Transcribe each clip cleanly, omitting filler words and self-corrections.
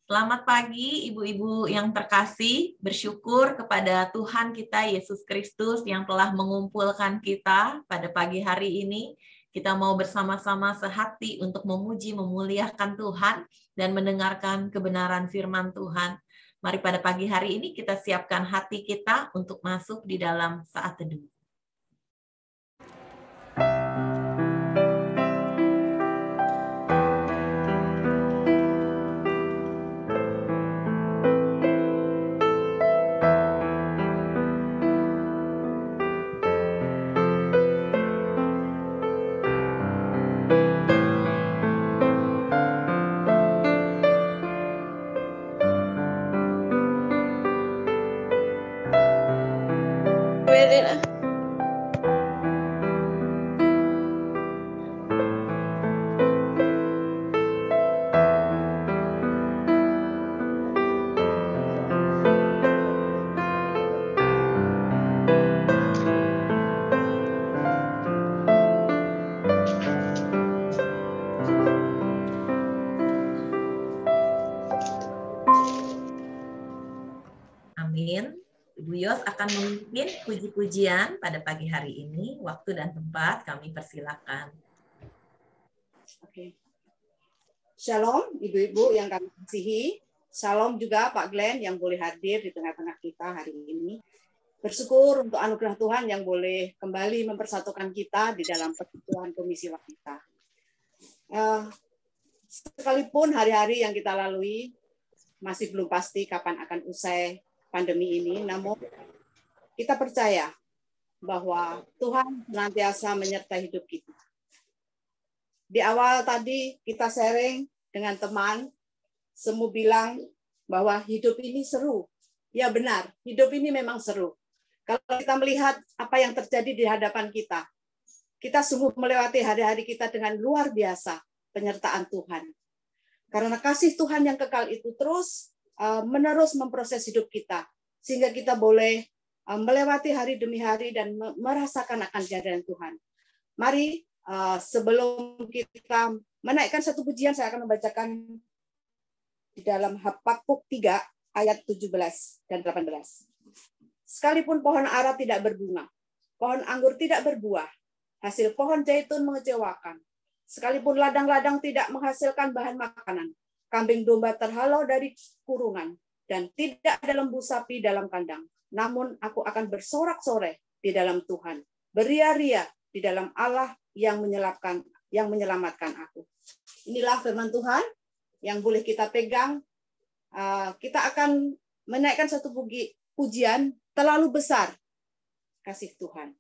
Selamat pagi ibu-ibu yang terkasih, bersyukur kepada Tuhan kita Yesus Kristus yang telah mengumpulkan kita pada pagi hari ini. Kita mau bersama-sama sehati untuk memuji, memuliakan Tuhan dan mendengarkan kebenaran firman Tuhan. Mari pada pagi hari ini kita siapkan hati kita untuk masuk di dalam saat teduh. Amin. Ibu Yos akan memimpin puji-pujian pada pagi hari ini. Waktu dan tempat kami persilakan. Oke. Shalom ibu-ibu yang kami kasihi. Shalom juga Pak Glenn yang boleh hadir di tengah-tengah kita hari ini. Bersyukur untuk anugerah Tuhan yang boleh kembali mempersatukan kita di dalam persekutuan komisi wanita. Sekalipun hari-hari yang kita lalui masih belum pasti kapan akan usai pandemi ini, namun kita percaya bahwa Tuhan senantiasa menyertai hidup kita. Di awal tadi kita sharing dengan teman, semua bilang bahwa hidup ini seru. Ya benar, hidup ini memang seru. Kalau kita melihat apa yang terjadi di hadapan kita sungguh melewati hari-hari kita dengan luar biasa penyertaan Tuhan. Karena kasih Tuhan yang kekal itu terus menerus memproses hidup kita, sehingga kita boleh melewati hari demi hari dan merasakan akan kehadiran Tuhan. Mari sebelum kita menaikkan satu pujian, saya akan membacakan di dalam Habakuk 3 ayat 17 dan 18. Sekalipun pohon ara tidak berbunga, pohon anggur tidak berbuah, hasil pohon zaitun mengecewakan, sekalipun ladang-ladang tidak menghasilkan bahan makanan, kambing domba terhalau dari kurungan, dan tidak ada lembu sapi dalam kandang. Namun aku akan bersorak-sorai di dalam Tuhan, beria-ria di dalam Allah yang menyelamatkan aku. Inilah firman Tuhan yang boleh kita pegang. Kita akan menaikkan satu pujian, terlalu besar kasih Tuhan.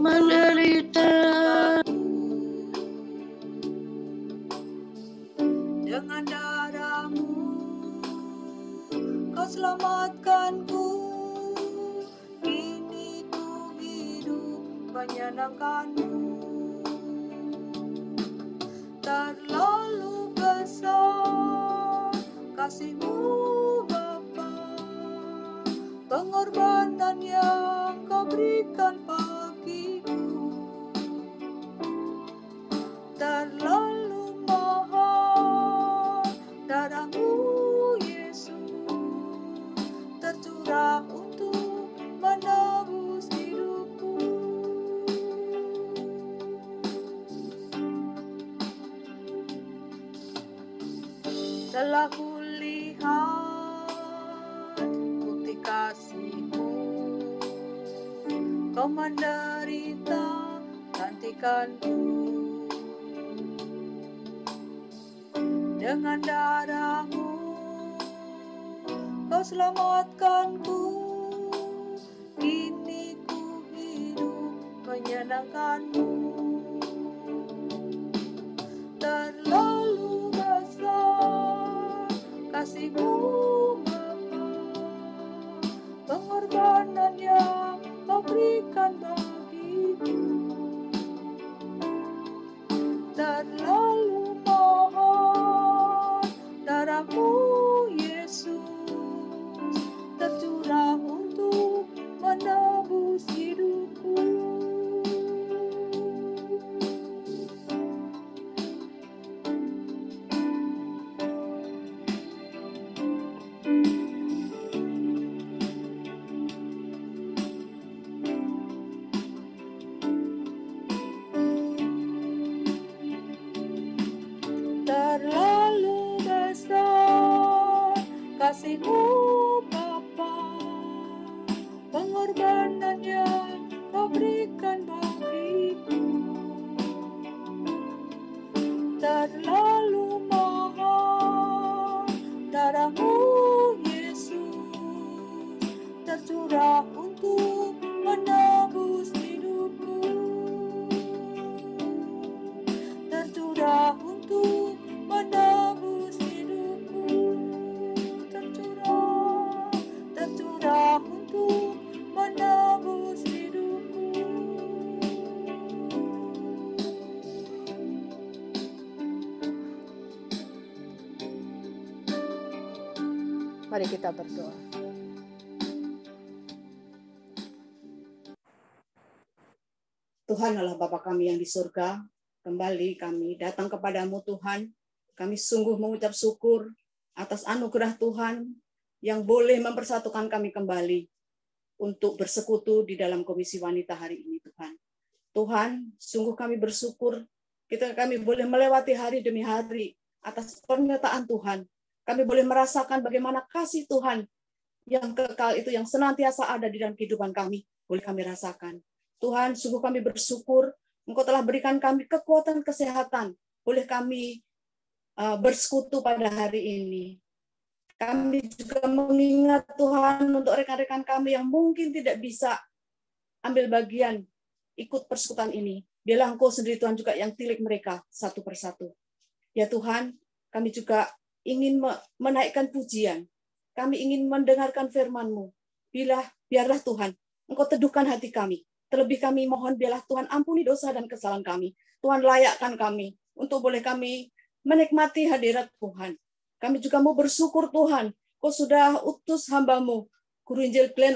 Menderita dengan darahmu kau selamatkanku, kini ku hidup menyenangkanmu. Terlalu besar kasih-Mu Bapa, pengorbanan yang kau berikan bagiku. Terlalu mahal darah-Mu Yesus, tercurah untuk menebus hidupku. Telah kulihat bukti kasih-Mu, kau menderita gantikanku. Dengan darah-Mu kau selamatkanku, kini ku hidup menyenangkan-Mu. Terlalu terlalu besar kasih-Mu Bapa, pengorbanan yang Kau berikan bagiku terlalu mahal. Darah-Mu Yesus tercurah untuk menebus hidupku, tercurah untuk menebus hidupku, tercurah untuk menebus hidupku. Mari kita berdoa. Tuhan adalah Bapa kami yang di surga, kembali kami datang kepadamu Tuhan. Kami sungguh mengucap syukur atas anugerah Tuhan yang boleh mempersatukan kami kembali untuk bersekutu di dalam Komisi Wanita hari ini Tuhan. Tuhan, sungguh kami bersyukur kami boleh melewati hari demi hari atas pernyataan Tuhan. Kami boleh merasakan bagaimana kasih Tuhan yang kekal itu yang senantiasa ada di dalam kehidupan kami. Boleh kami rasakan. Tuhan, sungguh kami bersyukur Engkau telah berikan kami kekuatan kesehatan. Boleh kami bersekutu pada hari ini. Kami juga mengingat Tuhan untuk rekan-rekan kami yang mungkin tidak bisa ambil bagian ikut persekutuan ini. Biarlah Engkau sendiri Tuhan juga yang tilik mereka satu persatu. Ya Tuhan, kami juga ingin menaikkan pujian. Kami ingin mendengarkan firman-Mu. Biarlah Tuhan, Engkau teduhkan hati kami. Terlebih kami mohon biarlah Tuhan ampuni dosa dan kesalahan kami. Tuhan layakkan kami untuk boleh kami menikmati hadirat Tuhan. Kami juga mau bersyukur Tuhan, Kau sudah utus hamba-Mu, Guru Injil Glenn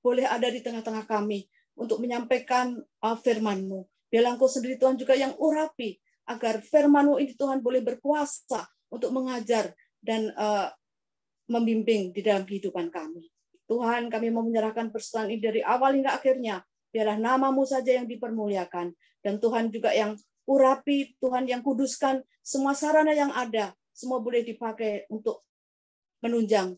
boleh ada di tengah-tengah kami untuk menyampaikan firman-Mu. Biarlah Engkau sendiri Tuhan juga yang urapi, agar firman-Mu ini Tuhan boleh berkuasa untuk mengajar dan membimbing di dalam kehidupan kami. Tuhan, kami mau menyerahkan persekutuan ini dari awal hingga akhirnya. Biarlah nama-Mu saja yang dipermuliakan. Dan Tuhan juga yang urapi, Tuhan yang kuduskan semua sarana yang ada. Semua boleh dipakai untuk menunjang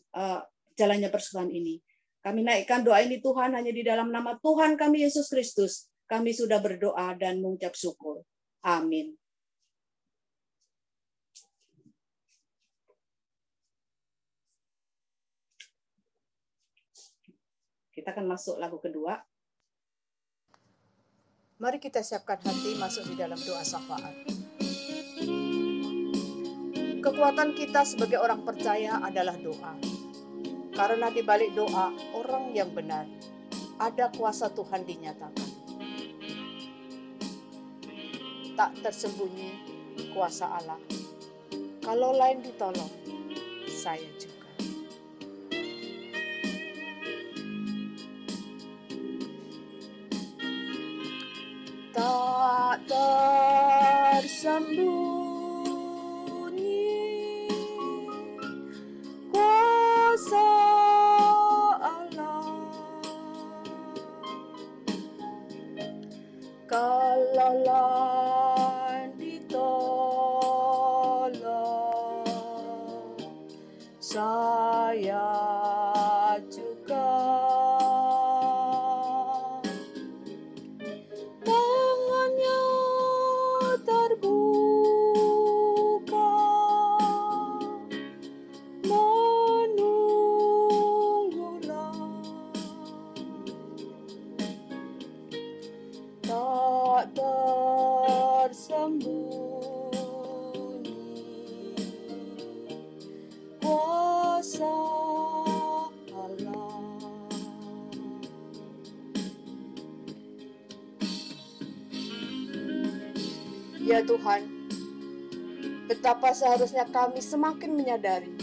jalannya persekutuan ini. Kami naikkan doa ini Tuhan hanya di dalam nama Tuhan kami Yesus Kristus. Kami sudah berdoa dan mengucap syukur. Amin. Kita akan masuk lagu kedua. Mari kita siapkan hati masuk di dalam doa syafaat. Kekuatan kita sebagai orang percaya adalah doa. Karena di balik doa orang yang benar, ada kuasa Tuhan dinyatakan. Tak tersembunyi kuasa Allah. Kalau lain ditolong, saya juga. Tak tersembunyi kuasa Allah. Kalau lain ditolong, saya juga. Tangannya terbuka, menunggulah. Tak tersembunyi kuasa Allah. Ya Tuhan, betapa seharusnya kami semakin menyadari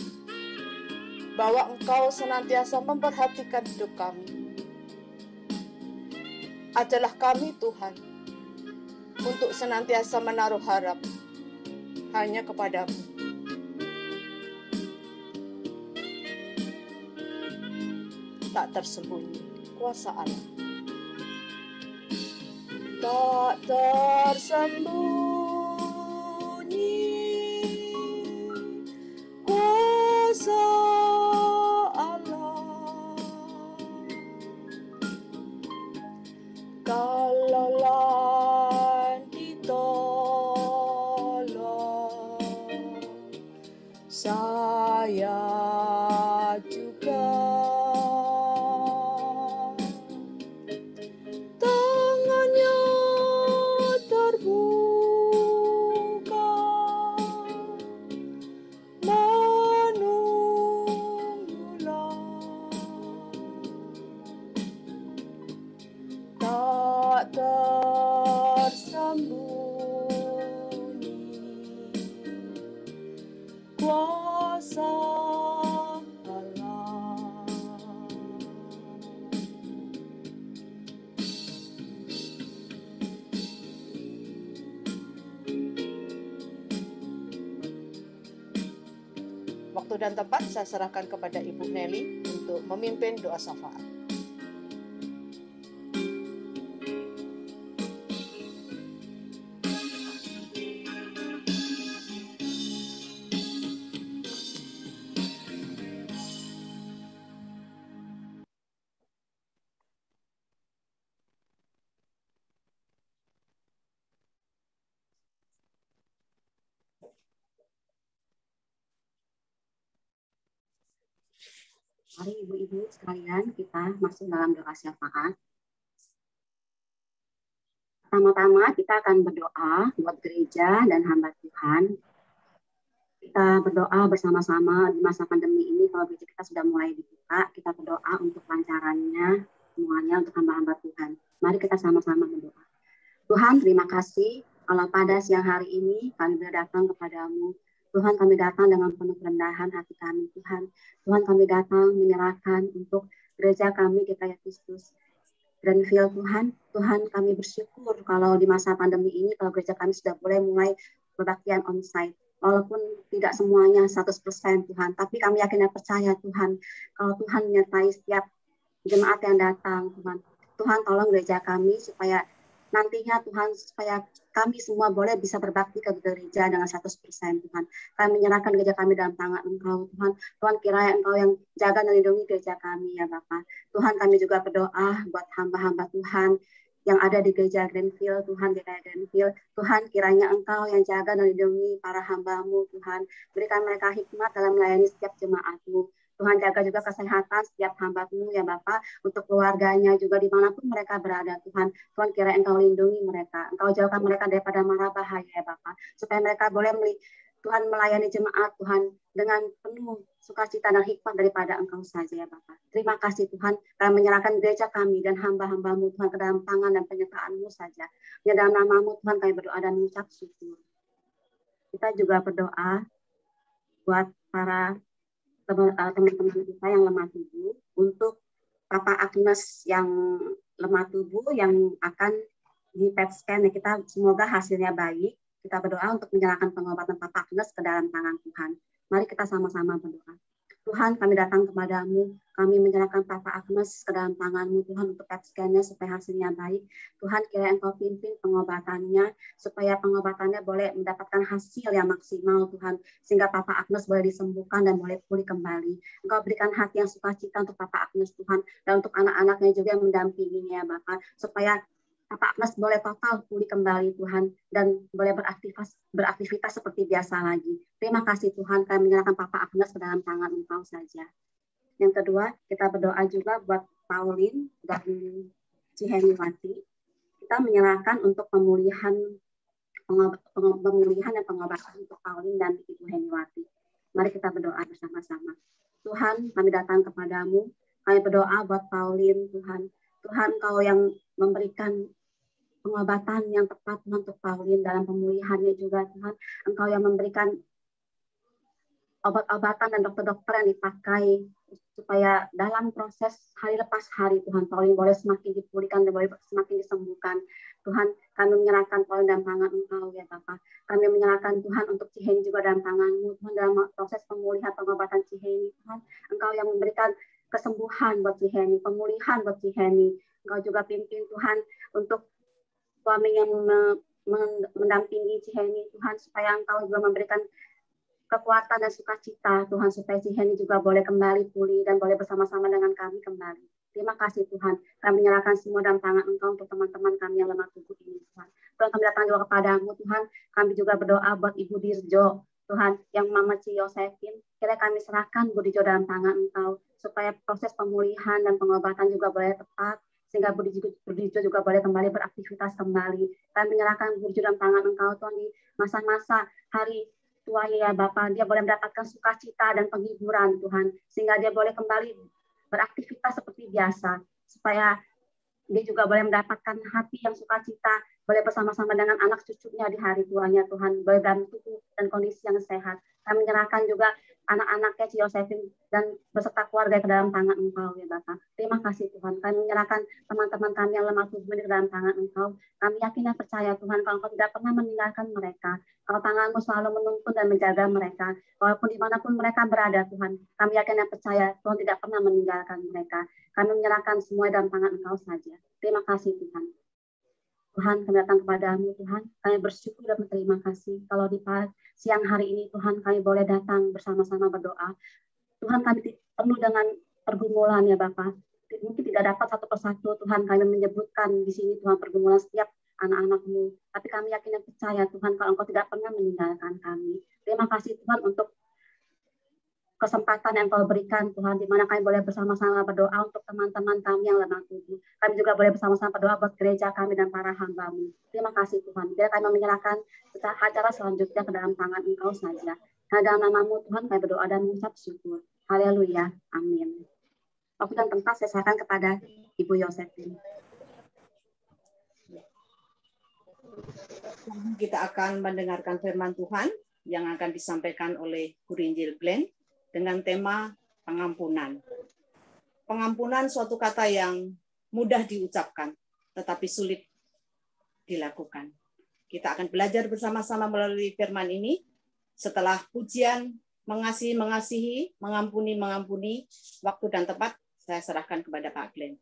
bahwa Engkau senantiasa memperhatikan hidup kami. Ajarlah kami Tuhan untuk senantiasa menaruh harap hanya kepadamu. Tak tersembunyi kuasa Allah. Tak tersembunyi saya juga tangannya terbuka menunggulah, tak tersembunyi kuasa Allah. Waktu dan tempat saya serahkan kepada Ibu Nelly untuk memimpin doa syafaat. Mari ibu-ibu sekalian kita masuk dalam doa syafaat. Pertama-tama kita akan berdoa buat gereja dan hamba Tuhan. Kita berdoa bersama-sama di masa pandemi ini, kalau gereja kita sudah mulai dibuka, kita berdoa untuk lancarannya semuanya untuk hamba-hamba Tuhan. Mari kita sama-sama berdoa. Tuhan, terima kasih kalau pada siang hari ini kami boleh datang kepadamu. Tuhan, kami datang dengan penuh kerendahan hati kami, Tuhan. Tuhan, kami datang menyerahkan untuk gereja kami, GKI Kristus Greenfield, Tuhan. Tuhan, kami bersyukur kalau di masa pandemi ini, kalau gereja kami sudah boleh mulai berbaktian onsite. Walaupun tidak semuanya 100%, Tuhan. Tapi kami yakin dan percaya, Tuhan, kalau Tuhan menyertai setiap jemaat yang datang, Tuhan. Tuhan, tolong gereja kami supaya nantinya Tuhan, supaya kami semua boleh bisa berbakti ke gereja dengan 100%, Tuhan. Kami menyerahkan gereja kami dalam tangan Engkau, Tuhan. Tuhan, kiranya Engkau yang jaga dan lindungi gereja kami, ya Bapak. Tuhan, kami juga berdoa buat hamba-hamba Tuhan yang ada di gereja Greenfield, Tuhan, GKI Greenfield. Tuhan, kiranya Engkau yang jaga dan lindungi para hamba-Mu, Tuhan. Berikan mereka hikmat dalam melayani setiap jemaat-Mu. Tuhan, jaga juga kesehatan setiap hamba-Mu, ya Bapak, untuk keluarganya juga dimanapun mereka berada, Tuhan. Tuhan, kira Engkau lindungi mereka, Engkau jauhkan mereka daripada mara bahaya, ya Bapak, supaya mereka boleh Tuhan melayani jemaat, Tuhan, dengan penuh sukacita dan hikmat daripada Engkau saja, ya Bapak. Terima kasih, Tuhan, kami menyerahkan gereja kami dan hamba-hamba-Mu, Tuhan, ke dalam tangan dan penyertaan-Mu saja. Di dalam nama-Mu, Tuhan, kami berdoa dan mengucap syukur. Kita juga berdoa buat para teman-teman kita yang lemah tubuh, untuk Papa Agnes yang lemah tubuh yang akan di PET scan, ya, kita semoga hasilnya baik. Kita berdoa untuk menyerahkan pengobatan Papa Agnes ke dalam tangan Tuhan. Mari kita sama-sama berdoa. Tuhan, kami datang kepadamu, kami menyerahkan Papa Agnes ke dalam tangan-Mu, Tuhan, untuk PET scan-nya supaya hasilnya baik. Tuhan, kiranya Engkau pimpin pengobatannya, supaya pengobatannya boleh mendapatkan hasil yang maksimal, Tuhan, sehingga Papa Agnes boleh disembuhkan dan boleh pulih kembali. Engkau berikan hati yang sukacita untuk Papa Agnes, Tuhan, dan untuk anak-anaknya juga yang mendampinginya, Bapak, supaya Papa Agnes boleh total pulih kembali, Tuhan, dan boleh beraktivitas seperti biasa lagi. Terima kasih, Tuhan, kami menyerahkan Papa Agnes ke dalam tangan Engkau saja. Yang kedua, kita berdoa juga buat Pauline dan Ciheniwati. Kita menyerahkan untuk pemulihan dan pengobatan untuk Pauline dan Ibu Heniwati. Mari kita berdoa bersama-sama. Tuhan, kami datang kepadamu. Kami berdoa buat Pauline, Tuhan. Tuhan, Kau yang memberikan pengobatan yang tepat untuk Pauline dalam pemulihannya juga, Tuhan. Engkau yang memberikan obat-obatan dan dokter-dokter yang dipakai supaya dalam proses hari lepas hari, Tuhan, Pauline boleh semakin dipulihkan dan boleh semakin disembuhkan. Tuhan, kami menyerahkan Pauline dalam tangan Engkau, ya Bapak. Kami menyerahkan, Tuhan, untuk Ciheni juga dalam tangan-Mu, Tuhan, dalam proses pemulihan pengobatan Ciheni, Tuhan. Engkau yang memberikan kesembuhan buat Ciheni, pemulihan buat Ciheni. Engkau juga pimpin, Tuhan, untuk suami yang mendampingi Ciheni, Tuhan, supaya Engkau juga memberikan kekuatan dan sukacita, Tuhan, supaya Ciheni juga boleh kembali pulih dan boleh bersama-sama dengan kami kembali. Terima kasih, Tuhan. Kami menyerahkan semua dalam tangan Engkau untuk teman-teman kami yang lemah tubuh ini, Tuhan. Tuhan, kami datang juga kepadamu, Tuhan. Kami juga berdoa buat Ibu Dirjo, Tuhan, yang Mama Ci Yosefin, kira kami serahkan Bu Dijo dalam tangan Engkau, supaya proses pemulihan dan pengobatan juga boleh tepat, sehingga Bu Dijo juga boleh kembali beraktivitas kembali. Kami menyerahkan Bu Dijo dalam tangan Engkau, Tuhan, di masa-masa hari tua ya Bapak, dia boleh mendapatkan sukacita dan penghiburan, Tuhan, sehingga dia boleh kembali beraktivitas seperti biasa, supaya dia juga boleh mendapatkan hati yang sukacita, boleh bersama-sama dengan anak cucunya di hari tuanya, Tuhan, boleh dalam tubuh dan kondisi yang sehat. Kami menyerahkan juga anak-anaknya Ci Yosefin dan beserta keluarga ke dalam tangan Engkau, ya Bapak. Terima kasih Tuhan. Kami menyerahkan teman-teman kami yang lemah tubuh ke dalam tangan Engkau. Kami yakin dan percaya Tuhan, kalau Engkau tidak pernah meninggalkan mereka. Kalau tangan-Mu selalu menuntun dan menjaga mereka, walaupun dimanapun mereka berada, Tuhan. Kami yakin dan percaya Tuhan tidak pernah meninggalkan mereka. Kami menyerahkan semua dalam tangan Engkau saja. Terima kasih Tuhan. Tuhan, kami datang kepadamu Tuhan. Kami bersyukur dan berterima kasih. Kalau di siang hari ini Tuhan, kami boleh datang bersama-sama berdoa. Tuhan, kami penuh dengan pergumulan ya Bapak. Mungkin tidak dapat satu persatu Tuhan kami menyebutkan di sini Tuhan pergumulan setiap anak-anak-Mu. Tapi kami yakin dan percaya Tuhan kalau Engkau tidak pernah meninggalkan kami. Terima kasih Tuhan untuk kesempatan yang Kau berikan Tuhan, di mana kami boleh bersama-sama berdoa untuk teman-teman kami yang lemah tubuh. Kami juga boleh bersama-sama berdoa buat gereja kami dan para hamba-Mu. Terima kasih Tuhan. Biar kami menyerahkan acara selanjutnya ke dalam tangan Engkau saja. Nah, dalam nama-Mu Tuhan kami berdoa dan mengucap syukur. Haleluya. Amin. Waktu dan tempat saya serahkan kepada Ibu Yosefin. Kita akan mendengarkan firman Tuhan yang akan disampaikan oleh Guru Injil Glenn dengan tema pengampunan. Pengampunan suatu kata yang mudah diucapkan, tetapi sulit dilakukan. Kita akan belajar bersama-sama melalui firman ini. Setelah pujian mengasihi, mengampuni, waktu dan tempat saya serahkan kepada Pak Glenn.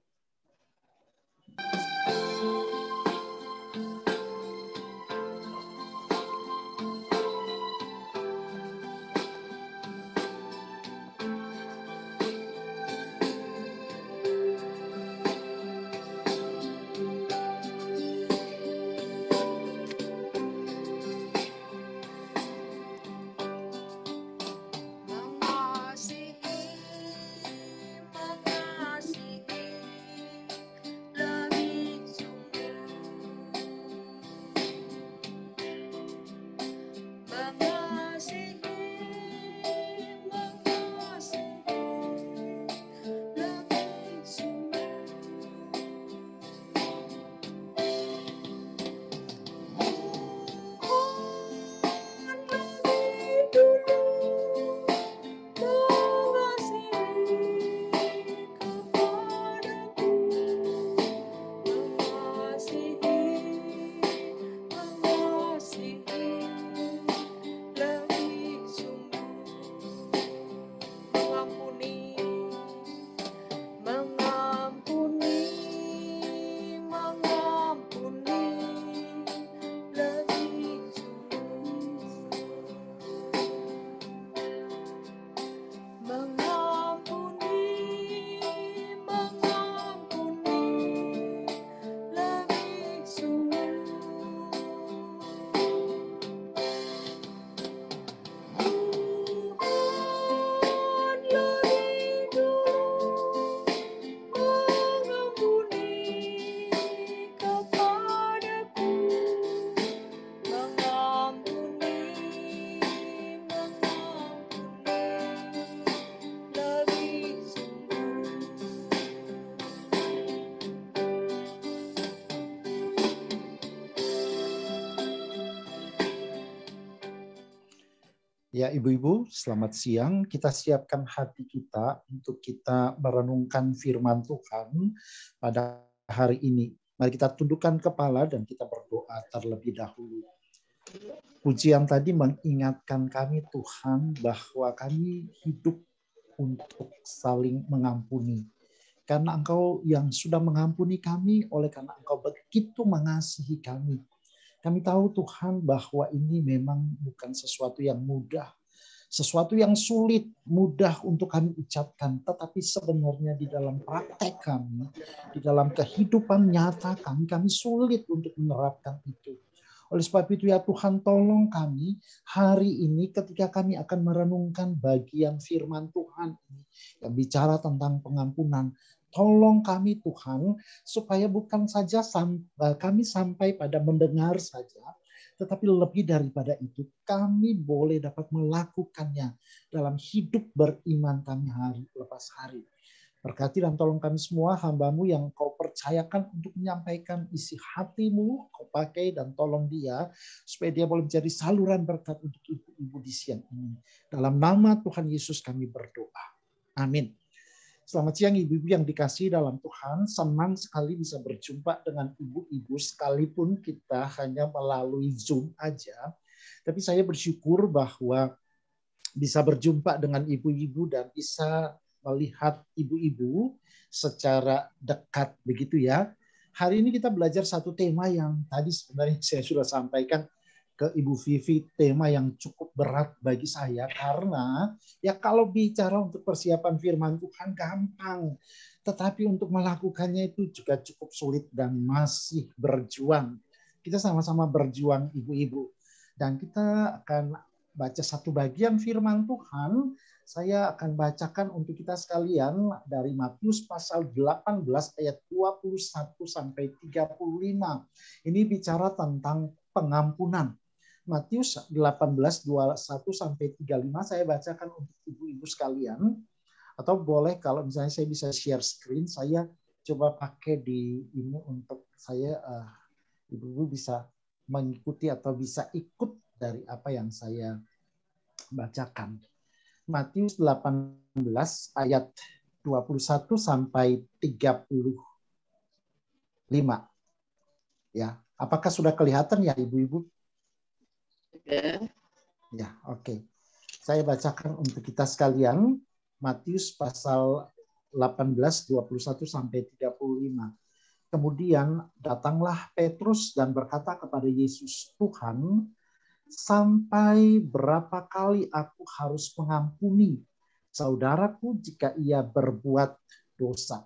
Ya, Ibu-ibu, selamat siang. Kita siapkan hati kita untuk kita merenungkan firman Tuhan pada hari ini. Mari kita tundukkan kepala dan kita berdoa terlebih dahulu. Pujian tadi mengingatkan kami Tuhan bahwa kami hidup untuk saling mengampuni. Karena Engkau yang sudah mengampuni kami, oleh karena Engkau begitu mengasihi kami. Kami tahu Tuhan bahwa ini memang bukan sesuatu yang mudah. Sesuatu yang sulit, mudah untuk kami ucapkan. Tetapi sebenarnya di dalam praktek kami, di dalam kehidupan nyata kami sulit untuk menerapkan itu. Oleh sebab itu ya Tuhan, tolong kami hari ini ketika kami akan merenungkan bagian firman Tuhan ini yang bicara tentang pengampunan. Tolong kami Tuhan, supaya bukan saja kami sampai pada mendengar saja, tetapi lebih daripada itu, kami boleh dapat melakukannya dalam hidup beriman kami hari lepas hari. Berkati dan tolong kami semua, hamba-Mu yang Kau percayakan untuk menyampaikan isi hati-Mu, Kau pakai dan tolong dia, supaya dia boleh menjadi saluran berkat untuk ibu-ibu di siang ini. Dalam nama Tuhan Yesus kami berdoa. Amin. Selamat siang ibu-ibu yang dikasihi dalam Tuhan. Senang sekali bisa berjumpa dengan ibu-ibu sekalipun kita hanya melalui Zoom aja. Tapi saya bersyukur bahwa bisa berjumpa dengan ibu-ibu dan bisa melihat ibu-ibu secara dekat begitu ya. Hari ini kita belajar satu tema yang tadi sebenarnya saya sudah sampaikan ke Ibu Vivi, tema yang cukup berat bagi saya karena ya kalau bicara untuk persiapan firman Tuhan gampang, tetapi untuk melakukannya itu juga cukup sulit dan masih berjuang. Kita sama-sama berjuang ibu-ibu dan kita akan baca satu bagian firman Tuhan. Saya akan bacakan untuk kita sekalian dari Matius pasal 18 ayat 21 sampai 35. Ini bicara tentang pengampunan. Matius 18, 21 sampai 35 saya bacakan untuk ibu-ibu sekalian. Atau boleh kalau misalnya saya bisa share screen, saya coba pakai di ini untuk saya ibu-ibu bisa mengikuti atau bisa ikut dari apa yang saya bacakan. Matius 18 ayat 21 sampai 35. Ya, apakah sudah kelihatan ya ibu-ibu? Ya, oke. Saya bacakan untuk kita sekalian Matius pasal 18 21 sampai 35. Kemudian datanglah Petrus dan berkata kepada Yesus, "Tuhan, sampai berapa kali aku harus mengampuni saudaraku jika ia berbuat dosa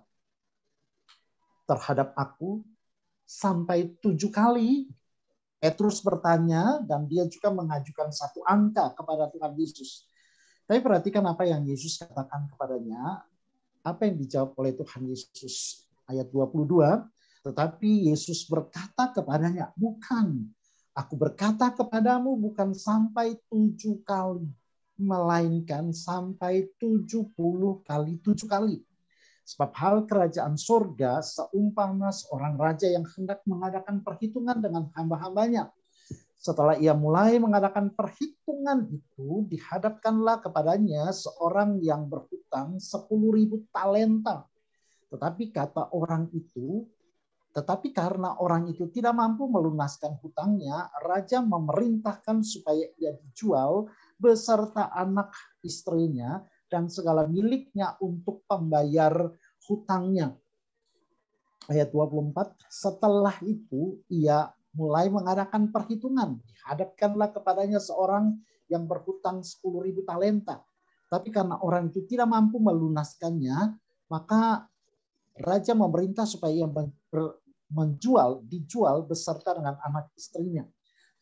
terhadap aku? Sampai 7 kali?" Petrus bertanya dan dia juga mengajukan satu angka kepada Tuhan Yesus. Tapi perhatikan apa yang Yesus katakan kepadanya. Apa yang dijawab oleh Tuhan Yesus. Ayat 22. Tetapi Yesus berkata kepadanya, "Bukan. Aku berkata kepadamu bukan sampai 7 kali. Melainkan sampai 70 kali 7 kali. Sebab hal kerajaan surga seumpama seorang raja yang hendak mengadakan perhitungan dengan hamba-hambanya. Setelah ia mulai mengadakan perhitungan itu, dihadapkanlah kepadanya seorang yang berhutang 10.000 talenta. Tetapi karena orang itu tidak mampu melunaskan hutangnya, raja memerintahkan supaya ia dijual beserta anak istrinya dan segala miliknya untuk pembayar hutangnya. Ayat 24, setelah itu ia mulai mengadakan perhitungan. Dihadapkanlah kepadanya seorang yang berhutang 10.000 talenta. Tapi karena orang itu tidak mampu melunaskannya, maka raja memerintah supaya ia dijual beserta dengan anak istrinya.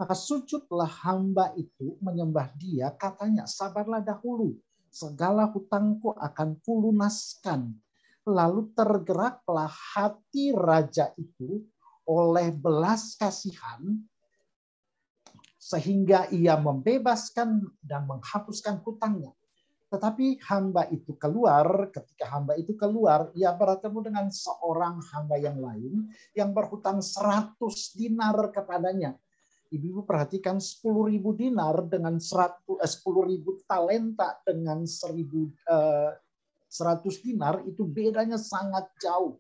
Maka sujudlah hamba itu menyembah dia, katanya, "Sabarlah dahulu, segala hutangku akan kulunaskan." Lalu tergeraklah hati raja itu oleh belas kasihan, sehingga ia membebaskan dan menghapuskan hutangnya. Tetapi hamba itu keluar, ketika hamba itu keluar, ia bertemu dengan seorang hamba yang lain yang berhutang 100 dinar kepadanya. Ibu perhatikan 10.000 dinar dengan 10.000 talenta dengan 100 dinar itu bedanya sangat jauh.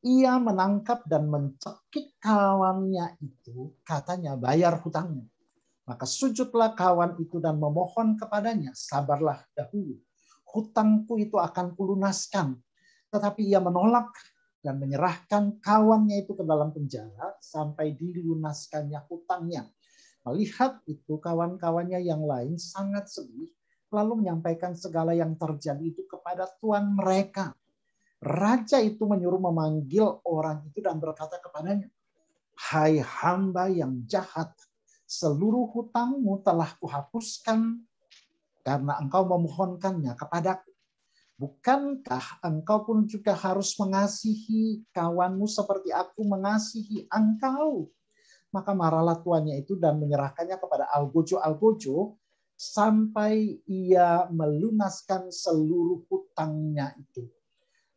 Ia menangkap dan mencekik kawannya itu, katanya, "Bayar hutangnya." Maka sujudlah kawan itu dan memohon kepadanya, "Sabarlah dahulu, hutangku itu akan kulunaskan." Tetapi ia menolak dan menyerahkan kawannya itu ke dalam penjara sampai dilunaskannya hutangnya. Melihat itu kawan-kawannya yang lain sangat sedih, lalu menyampaikan segala yang terjadi itu kepada tuan mereka. Raja itu menyuruh memanggil orang itu dan berkata kepadanya, Hai hamba yang jahat, seluruh hutangmu telah kuhapuskan karena engkau memohonkannya kepadaku. Bukankah engkau pun juga harus mengasihi kawanmu seperti aku mengasihi engkau? Maka marahlah tuannya itu dan menyerahkannya kepada algojo-algojo sampai ia melunaskan seluruh hutangnya itu.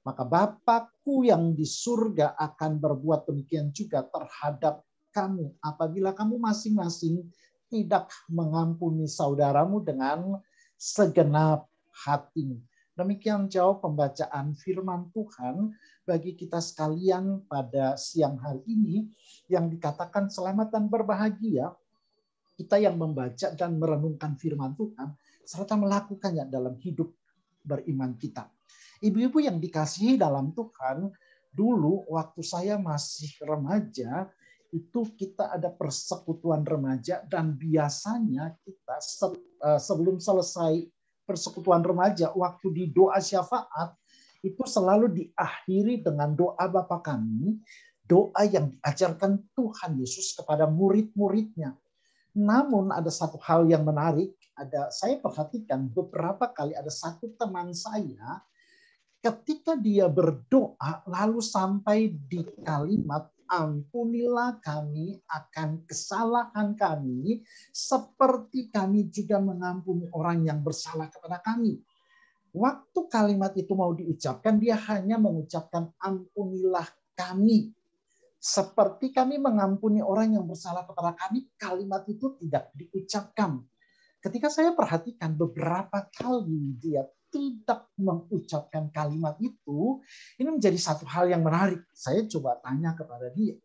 Maka Bapakku yang di surga akan berbuat demikian juga terhadap kamu apabila kamu masing-masing tidak mengampuni saudaramu dengan segenap hatimu. Demikian jauh pembacaan firman Tuhan bagi kita sekalian pada siang hari ini, yang dikatakan selamat dan berbahagia kita yang membaca dan merenungkan firman Tuhan serta melakukannya dalam hidup beriman kita. Ibu-ibu yang dikasihi dalam Tuhan, dulu waktu saya masih remaja, itu kita ada persekutuan remaja, dan biasanya kita sebelum selesai persekutuan remaja, waktu di doa syafaat, itu selalu diakhiri dengan doa Bapa Kami, doa yang diajarkan Tuhan Yesus kepada murid-muridnya. Namun ada satu hal yang menarik, saya perhatikan beberapa kali ada satu teman saya, ketika dia berdoa lalu sampai di kalimat ampunilah kami akan kesalahan kami seperti kami juga mengampuni orang yang bersalah kepada kami. Waktu kalimat itu mau diucapkan, dia hanya mengucapkan ampunilah kami seperti kami mengampuni orang yang bersalah kepada kami. Kalimat itu tidak diucapkan. Ketika saya perhatikan beberapa kali dia tidak mengucapkan kalimat itu, ini menjadi satu hal yang menarik. Saya coba tanya kepada dia,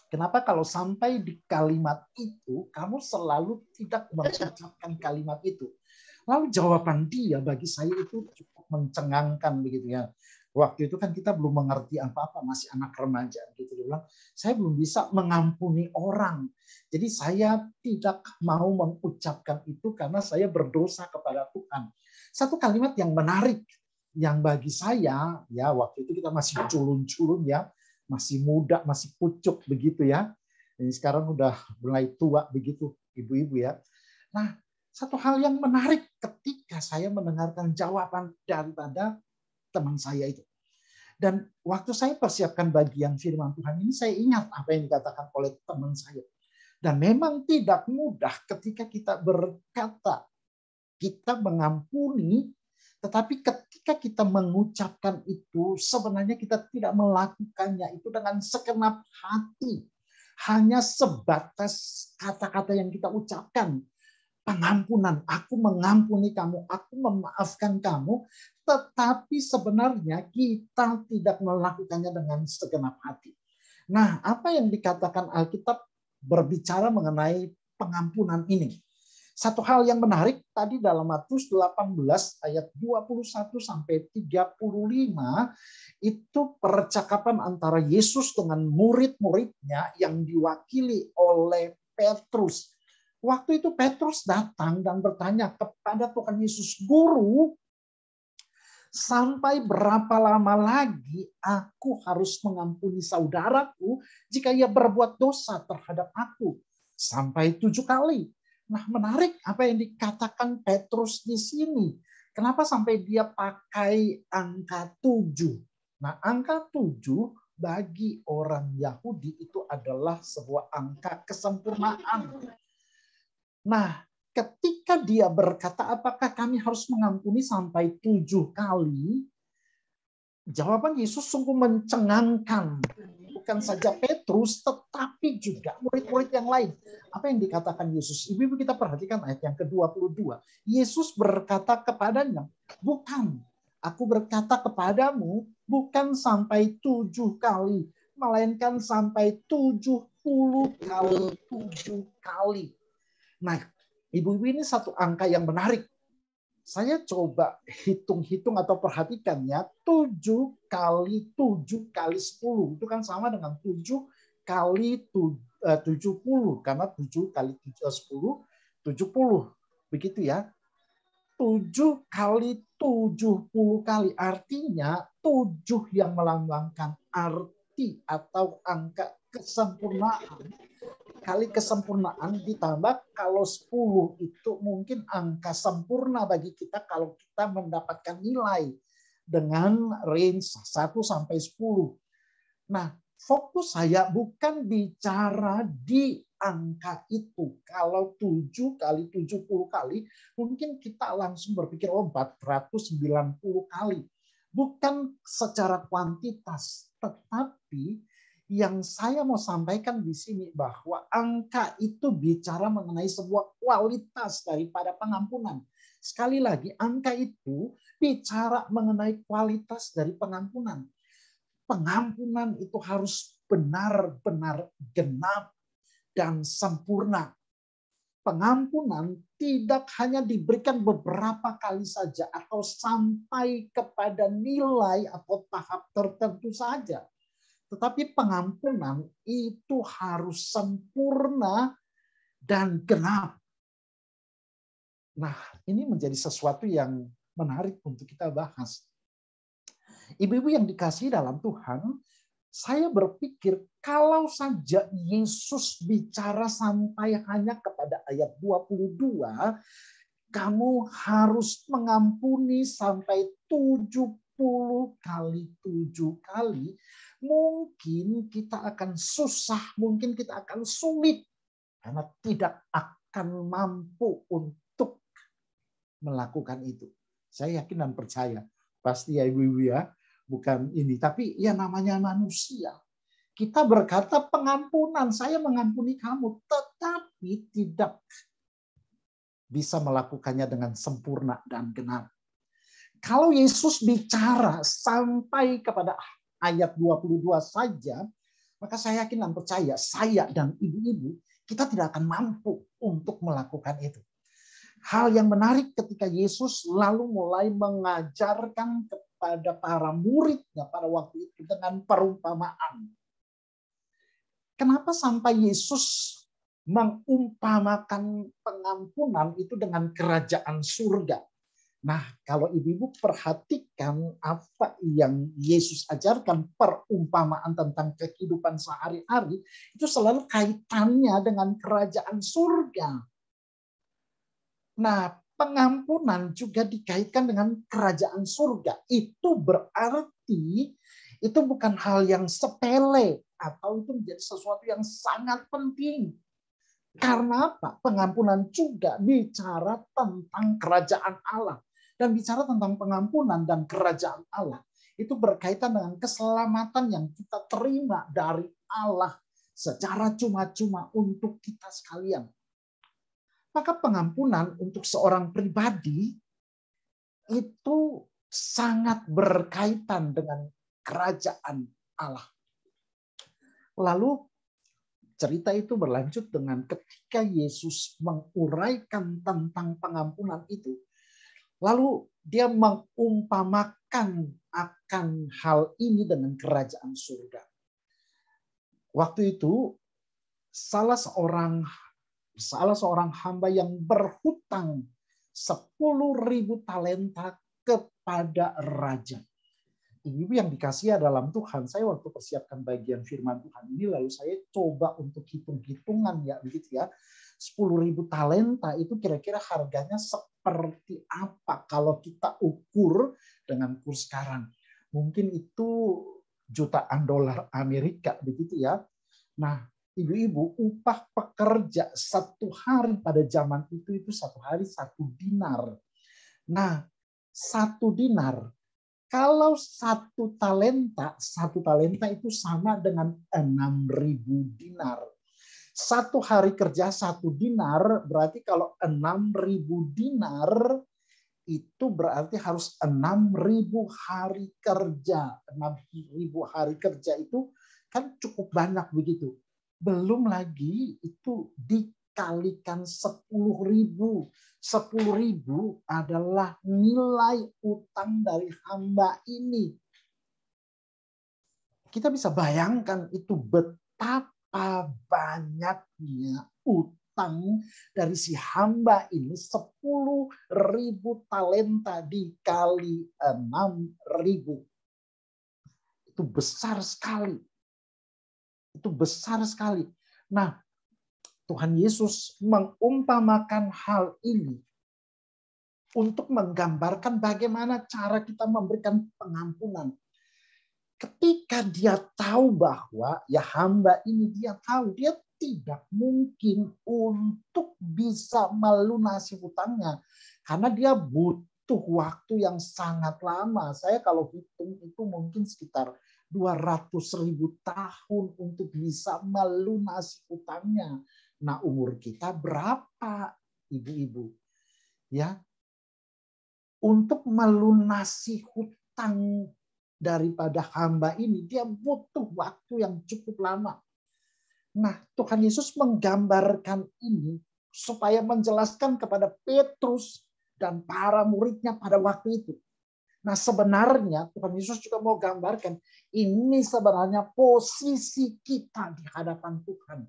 kenapa kalau sampai di kalimat itu, kamu selalu tidak mengucapkan kalimat itu? Lalu jawaban dia bagi saya itu cukup mencengangkan begitu ya. Waktu itu kan kita belum mengerti apa-apa, masih anak remaja gitu. Dia bilang, saya belum bisa mengampuni orang. Jadi saya tidak mau mengucapkan itu karena saya berdosa kepada Tuhan. Satu kalimat yang menarik yang bagi saya, ya waktu itu kita masih culun-culun ya, masih muda, masih pucuk begitu ya. Ini sekarang udah mulai tua begitu ibu-ibu ya. Nah, satu hal yang menarik ketika saya mendengarkan jawaban daripada teman saya itu. Dan waktu saya persiapkan bagian firman Tuhan ini, saya ingat apa yang dikatakan oleh teman saya. Dan memang tidak mudah ketika kita berkata, kita mengampuni, tetapi ketika kita mengucapkan itu, sebenarnya kita tidak melakukannya itu dengan segenap hati. Hanya sebatas kata-kata yang kita ucapkan. Pengampunan, aku mengampuni kamu, aku memaafkan kamu, tetapi sebenarnya kita tidak melakukannya dengan segenap hati. Nah, apa yang dikatakan Alkitab berbicara mengenai pengampunan ini? Satu hal yang menarik tadi dalam Matius 18 ayat 21 sampai 35 itu percakapan antara Yesus dengan murid-muridnya yang diwakili oleh Petrus. Waktu itu Petrus datang dan bertanya kepada Tuhan Yesus, Guru, sampai berapa lama lagi aku harus mengampuni saudaraku jika ia berbuat dosa terhadap aku? Sampai 7 kali. Nah, menarik apa yang dikatakan Petrus di sini. Kenapa sampai dia pakai angka 7? Nah, angka 7 bagi orang Yahudi itu adalah sebuah angka kesempurnaan. Nah, ketika dia berkata, apakah kami harus mengampuni sampai 7 kali? Jawaban Yesus sungguh mencengangkan. Bukan saja Petrus, tetapi juga murid-murid yang lain. Apa yang dikatakan Yesus? Ibu-ibu kita perhatikan ayat yang ke-22. Yesus berkata kepadanya, bukan, aku berkata kepadamu, bukan sampai 7 kali, melainkan sampai 70 kali 7 kali. Nah, ibu-ibu ini satu angka yang menarik. Saya coba hitung-hitung atau perhatikan ya, 7 kali 7 kali 10 itu kan sama dengan 7 kali 70, karena 7 kali 10 70. Begitu ya. 7 kali 70 kali, artinya 7 yang melambangkan arti atau angka kesempurnaan. Kali kesempurnaan ditambah kalau 10 itu mungkin angka sempurna bagi kita kalau kita mendapatkan nilai dengan range 1 sampai 10. Nah, fokus saya bukan bicara di angka itu. Kalau 7 kali 70 kali, mungkin kita langsung berpikir 490 kali. Bukan secara kuantitas, tetapi yang saya mau sampaikan di sini bahwa angka itu bicara mengenai sebuah kualitas daripada pengampunan. Sekali lagi, angka itu bicara mengenai kualitas dari pengampunan. Pengampunan itu harus benar-benar genap dan sempurna. Pengampunan tidak hanya diberikan beberapa kali saja atau sampai kepada nilai atau tahap tertentu saja. Tetapi pengampunan itu harus sempurna dan genap. Nah, ini menjadi sesuatu yang menarik untuk kita bahas. Ibu-ibu yang dikasihi dalam Tuhan, saya berpikir kalau saja Yesus bicara sampai hanya kepada ayat 22, kamu harus mengampuni sampai 70 kali 7 kali, mungkin kita akan susah, mungkin kita akan sulit, karena tidak akan mampu untuk melakukan itu. Saya yakin dan percaya, pasti ya ibu-ibu ya, bukan ini, tapi ya namanya manusia. Kita berkata pengampunan, saya mengampuni kamu, tetapi tidak bisa melakukannya dengan sempurna dan genap. Kalau Yesus bicara sampai kepada ayat 22 saja, maka saya yakin dan percaya, saya dan ibu-ibu, kita tidak akan mampu untuk melakukan itu. Hal yang menarik ketika Yesus lalu mulai mengajarkan kepada para muridnya pada waktu itu dengan perumpamaan. Kenapa sampai Yesus mengumpamakan pengampunan itu dengan kerajaan surga? Nah, kalau ibu-ibu perhatikan apa yang Yesus ajarkan, perumpamaan tentang kehidupan sehari-hari, itu selalu kaitannya dengan kerajaan surga. Nah, pengampunan juga dikaitkan dengan kerajaan surga. Itu berarti itu bukan hal yang sepele atau itu menjadi sesuatu yang sangat penting. Karena apa? Pengampunan juga bicara tentang kerajaan Allah. Dan bicara tentang pengampunan dan kerajaan Allah, itu berkaitan dengan keselamatan yang kita terima dari Allah secara cuma-cuma untuk kita sekalian. Maka pengampunan untuk seorang pribadi itu sangat berkaitan dengan kerajaan Allah. Lalu cerita itu berlanjut dengan ketika Yesus menguraikan tentang pengampunan itu. Lalu dia mengumpamakan akan hal ini dengan kerajaan surga. Waktu itu salah seorang hamba yang berhutang 10.000 talenta kepada raja. Ibu yang dikasihi dalam Tuhan, saya waktu persiapkan bagian firman Tuhan ini, lalu saya coba untuk hitung-hitungan ya, begitu ya. 10.000 talenta itu kira-kira harganya seperti apa kalau kita ukur dengan kurs sekarang. Mungkin itu jutaan dolar Amerika, begitu ya. Nah, ibu-ibu, upah pekerja satu hari pada zaman itu satu hari 1 dinar. Nah, 1 dinar, kalau 1 talenta itu sama dengan 6.000 dinar. 1 hari kerja 1 dinar, berarti kalau 6.000 dinar, itu berarti harus 6.000 hari kerja. 6.000 hari kerja itu kan cukup banyak begitu. Belum lagi itu dikalikan 10.000. 10.000 adalah nilai utang dari hamba ini. Kita bisa bayangkan itu betapa banyaknya utang dari si hamba ini. 10.000 talenta dikali 6.000. Itu besar sekali. Itu besar sekali. Nah, Tuhan Yesus mengumpamakan hal ini untuk menggambarkan bagaimana cara kita memberikan pengampunan. Ketika dia tahu bahwa ya hamba ini dia tahu dia tidak mungkin untuk bisa melunasi hutangnya karena dia butuh waktu yang sangat lama. Saya kalau hitung itu mungkin sekitar 200.000 tahun untuk bisa melunasi hutangnya. Nah, umur kita berapa, ibu-ibu? Ya. Untuk melunasi hutang daripada hamba ini, dia butuh waktu yang cukup lama. Nah, Tuhan Yesus menggambarkan ini supaya menjelaskan kepada Petrus dan para muridnya pada waktu itu. Nah, sebenarnya Tuhan Yesus juga mau gambarkan ini sebenarnya posisi kita di hadapan Tuhan.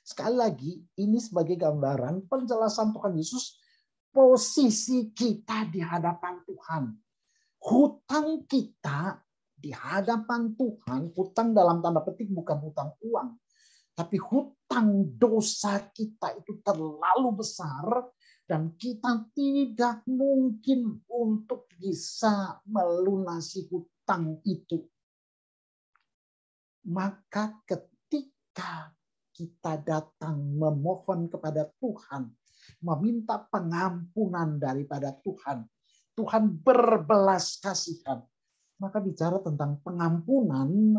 Sekali lagi, ini sebagai gambaran penjelasan Tuhan Yesus posisi kita di hadapan Tuhan. Hutang kita di hadapan Tuhan, hutang dalam tanda petik bukan hutang uang, tapi hutang dosa kita itu terlalu besar dan kita tidak mungkin untuk bisa melunasi hutang itu. Maka ketika kita datang memohon kepada Tuhan, meminta pengampunan daripada Tuhan, Tuhan berbelas kasihan. Maka bicara tentang pengampunan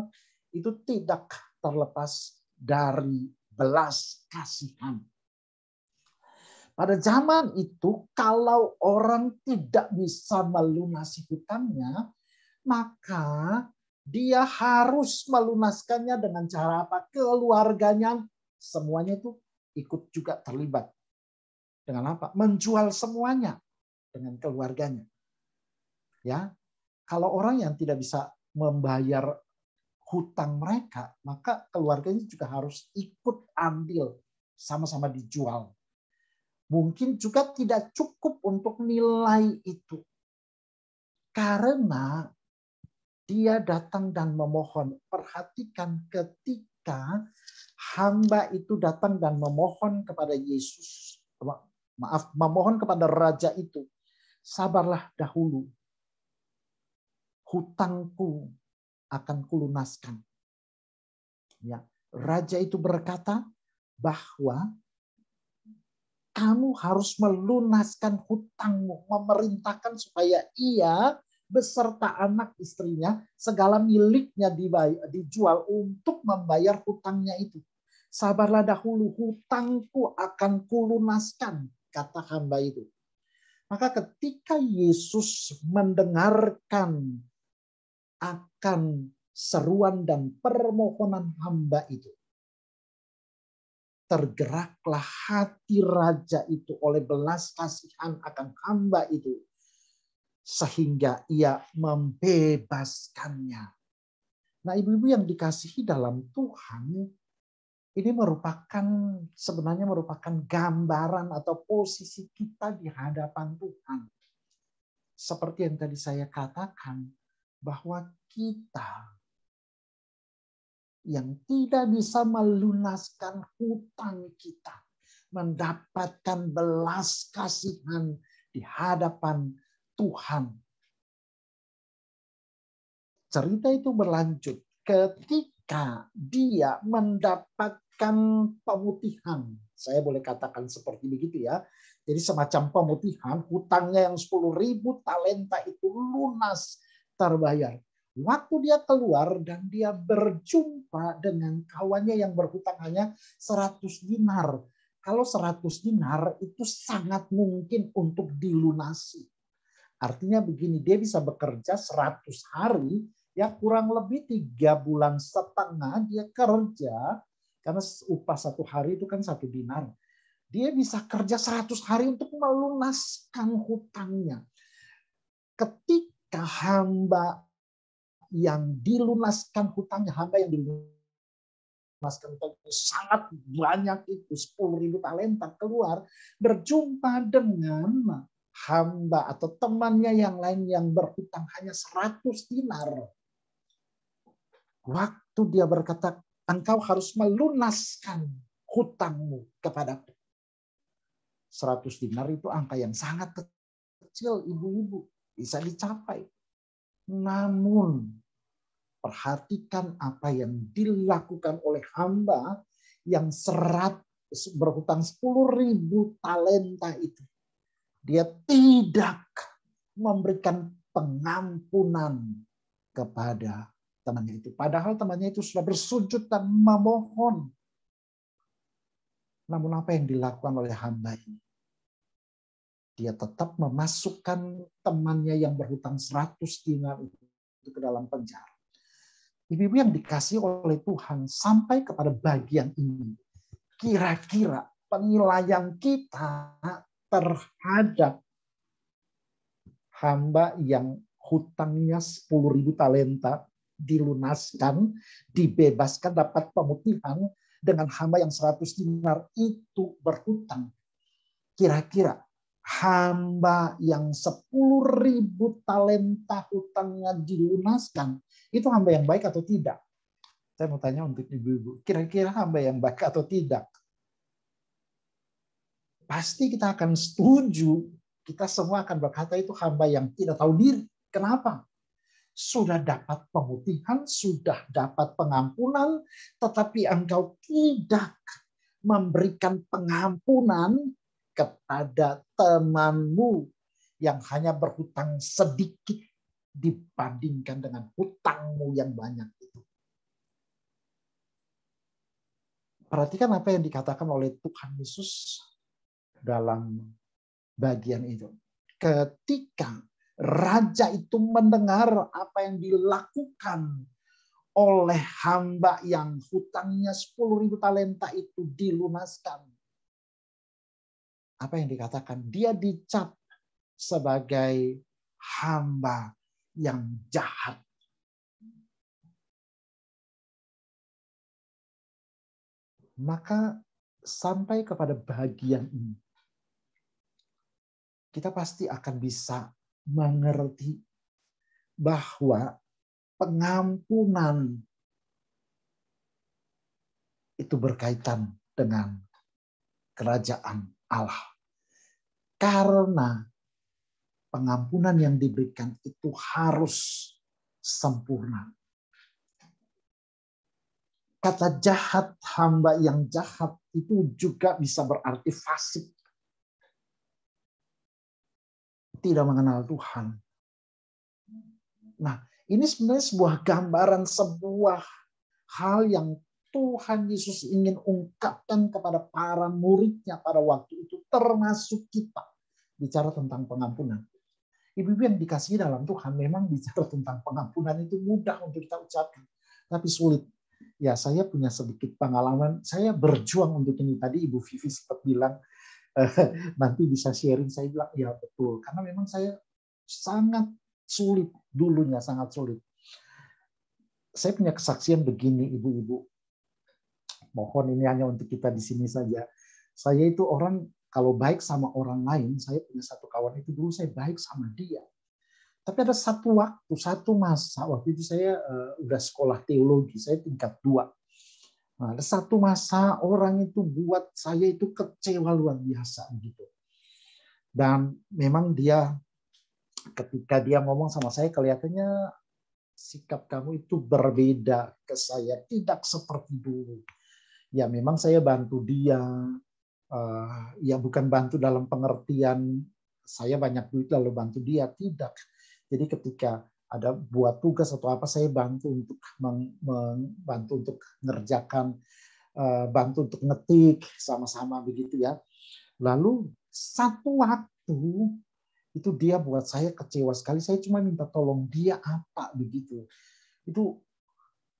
itu tidak terlepas dari belas kasihan. Pada zaman itu kalau orang tidak bisa melunasi hutangnya, maka dia harus melunaskannya dengan cara apa? Keluarganya semuanya itu ikut juga terlibat. Dengan apa? Menjual semuanya dengan keluarganya. Ya, kalau orang yang tidak bisa membayar hutang mereka, maka keluarganya juga harus ikut ambil, sama-sama dijual. Mungkin juga tidak cukup untuk nilai itu. Karena dia datang dan memohon. Perhatikan ketika hamba itu datang dan memohon kepada Yesus. Memohon kepada raja itu. Sabarlah dahulu. Hutangku akan kulunaskan. Ya, raja itu berkata bahwa kamu harus melunaskan hutangmu, memerintahkan supaya ia beserta anak istrinya, segala miliknya dijual untuk membayar hutangnya itu. Sabarlah dahulu, hutangku akan kulunaskan, kata hamba itu. Maka ketika Yesus mendengarkan akan seruan dan permohonan hamba itu, tergeraklah hati raja itu oleh belas kasihan akan hamba itu, sehingga ia membebaskannya. Nah, ibu-ibu yang dikasihi dalam Tuhan, ini sebenarnya merupakan gambaran atau posisi kita di hadapan Tuhan. Seperti yang tadi saya katakan, bahwa kita yang tidak bisa melunaskan hutang kita, mendapatkan belas kasihan di hadapan Tuhan. Cerita itu berlanjut ketika dia mendapatkan pemutihan. Saya boleh katakan seperti begitu ya. Jadi semacam pemutihan, hutangnya yang 10.000 talenta itu lunas terbayar. Waktu dia keluar dan dia berjumpa dengan kawannya yang berhutang hanya 100 dinar. Kalau 100 dinar itu sangat mungkin untuk dilunasi. Artinya begini, dia bisa bekerja 100 hari, ya kurang lebih 3,5 bulan dia kerja, karena upah 1 hari itu kan 1 dinar. Dia bisa kerja 100 hari untuk melunaskan hutangnya. Ketika hamba yang dilunaskan hutangnya, hamba yang dilunaskan hutangnya sangat banyak itu, 10.000 talenta keluar, berjumpa dengan hamba atau temannya yang lain yang berhutang hanya 100 dinar. Waktu dia berkata, engkau harus melunaskan hutangmu kepadaku. 100 dinar itu angka yang sangat kecil, ibu-ibu, bisa dicapai. Namun perhatikan apa yang dilakukan oleh hamba yang berhutang 10.000 talenta itu. Dia tidak memberikan pengampunan kepada temannya itu. Padahal temannya itu sudah bersujud dan memohon. Namun apa yang dilakukan oleh hamba ini? Dia tetap memasukkan temannya yang berhutang 100 dinar itu ke dalam penjara. Ibu-ibu yang dikasih oleh Tuhan, sampai kepada bagian ini, kira-kira penilaian kita terhadap hamba yang hutangnya 10.000 talenta dilunaskan, dibebaskan, dapat pemutihan, dengan hamba yang 100 dinar itu berhutang. Kira-kira hamba yang 10.000 talenta hutangnya dilunaskan, itu hamba yang baik atau tidak? Saya mau tanya untuk ibu-ibu, kira-kira hamba yang baik atau tidak? Pasti kita akan setuju, kita semua akan berkata itu hamba yang tidak tahu diri. Kenapa? Sudah dapat pemutihan, sudah dapat pengampunan, tetapi engkau tidak memberikan pengampunan kepada temanmu yang hanya berhutang sedikit dibandingkan dengan hutangmu yang banyak itu. Perhatikan apa yang dikatakan oleh Tuhan Yesus dalam bagian itu. Ketika raja itu mendengar apa yang dilakukan oleh hamba yang hutangnya 10.000 talenta itu dilunaskan. Apa yang dikatakan? Dia dicap sebagai hamba yang jahat. Maka sampai kepada bagian ini, kita pasti akan bisa mengerti bahwa pengampunan itu berkaitan dengan kerajaan Allah. Karena pengampunan yang diberikan itu harus sempurna. Kata jahat, hamba yang jahat itu juga bisa berarti fasik. Tidak mengenal Tuhan. Nah, ini sebenarnya sebuah gambaran, sebuah hal yang Tuhan Yesus ingin ungkapkan kepada para muridnya pada waktu itu, termasuk kita. Bicara tentang pengampunan. Ibu-ibu yang dikasihi dalam Tuhan, memang bicara tentang pengampunan itu mudah untuk kita ucapkan, tapi sulit. Ya, saya punya sedikit pengalaman. Saya berjuang untuk ini. Tadi Ibu Vivi sempat bilang, nanti bisa sharing. Saya bilang, ya betul. Karena memang saya sangat sulit, dulunya sangat sulit. Saya punya kesaksian begini, ibu-ibu. Mohon ini hanya untuk kita di sini saja. Saya itu orang, kalau baik sama orang lain, saya punya satu kawan itu dulu saya baik sama dia. Tapi ada satu waktu, satu masa, waktu itu saya udah sekolah teologi, saya tingkat 2. Nah, ada satu masa orang itu buat saya itu kecewa luar biasa gitu. Dan memang dia ketika dia ngomong sama saya kelihatannya sikap kamu itu berbeda ke saya, tidak seperti dulu. Ya memang saya bantu dia, ya bukan bantu dalam pengertian saya banyak duit lalu bantu dia, tidak. Jadi ketika ada buat tugas atau apa, saya bantu untuk membantu untuk mengerjakan, bantu untuk ngetik sama-sama begitu ya. Lalu satu waktu itu dia buat saya kecewa sekali. Saya cuma minta tolong dia apa begitu. Itu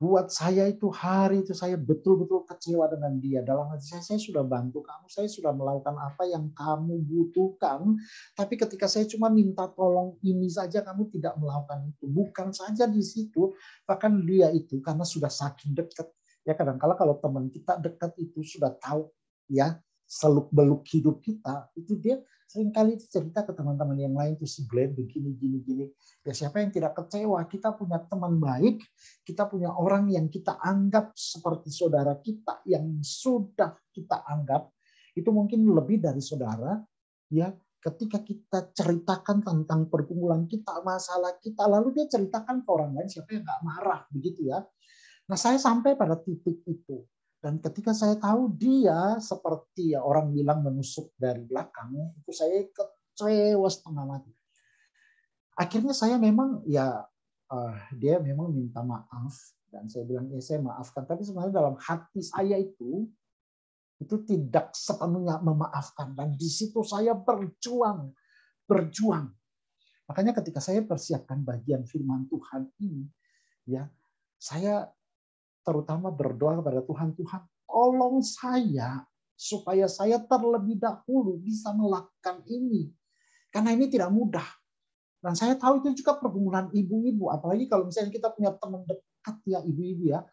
buat saya itu hari itu saya betul-betul kecewa dengan dia. Dalam hati saya sudah bantu kamu, saya sudah melakukan apa yang kamu butuhkan. Tapi ketika saya cuma minta tolong ini saja, kamu tidak melakukan itu. Bukan saja di situ, bahkan dia itu karena sudah saking dekat. Ya kadang-kala kalau teman kita dekat itu sudah tahu ya seluk-beluk hidup kita, itu dia Seringkali cerita ke teman-teman yang lain tuh si Glenn begini, gini. Ya siapa yang tidak kecewa? Kita punya teman baik, kita punya orang yang kita anggap seperti saudara kita, yang sudah kita anggap itu mungkin lebih dari saudara. Ya, ketika kita ceritakan tentang pergumulan kita, masalah kita, lalu dia ceritakan ke orang lain, siapa yang nggak marah, begitu ya. Nah, saya sampai pada titik itu. Dan ketika saya tahu dia seperti ya orang bilang menusuk dari belakang, itu saya kecewa setengah mati. Akhirnya saya memang ya dia memang minta maaf dan saya bilang ya saya maafkan. Tapi sebenarnya dalam hati saya itu tidak sepenuhnya memaafkan. Dan di situ saya berjuang. Makanya ketika saya persiapkan bagian firman Tuhan ini, ya saya terutama berdoa kepada Tuhan, Tuhan tolong saya supaya saya terlebih dahulu bisa melakukan ini. Karena ini tidak mudah. Dan saya tahu itu juga pergumulan ibu-ibu. Apalagi kalau misalnya kita punya teman dekat ya ibu-ibu ya.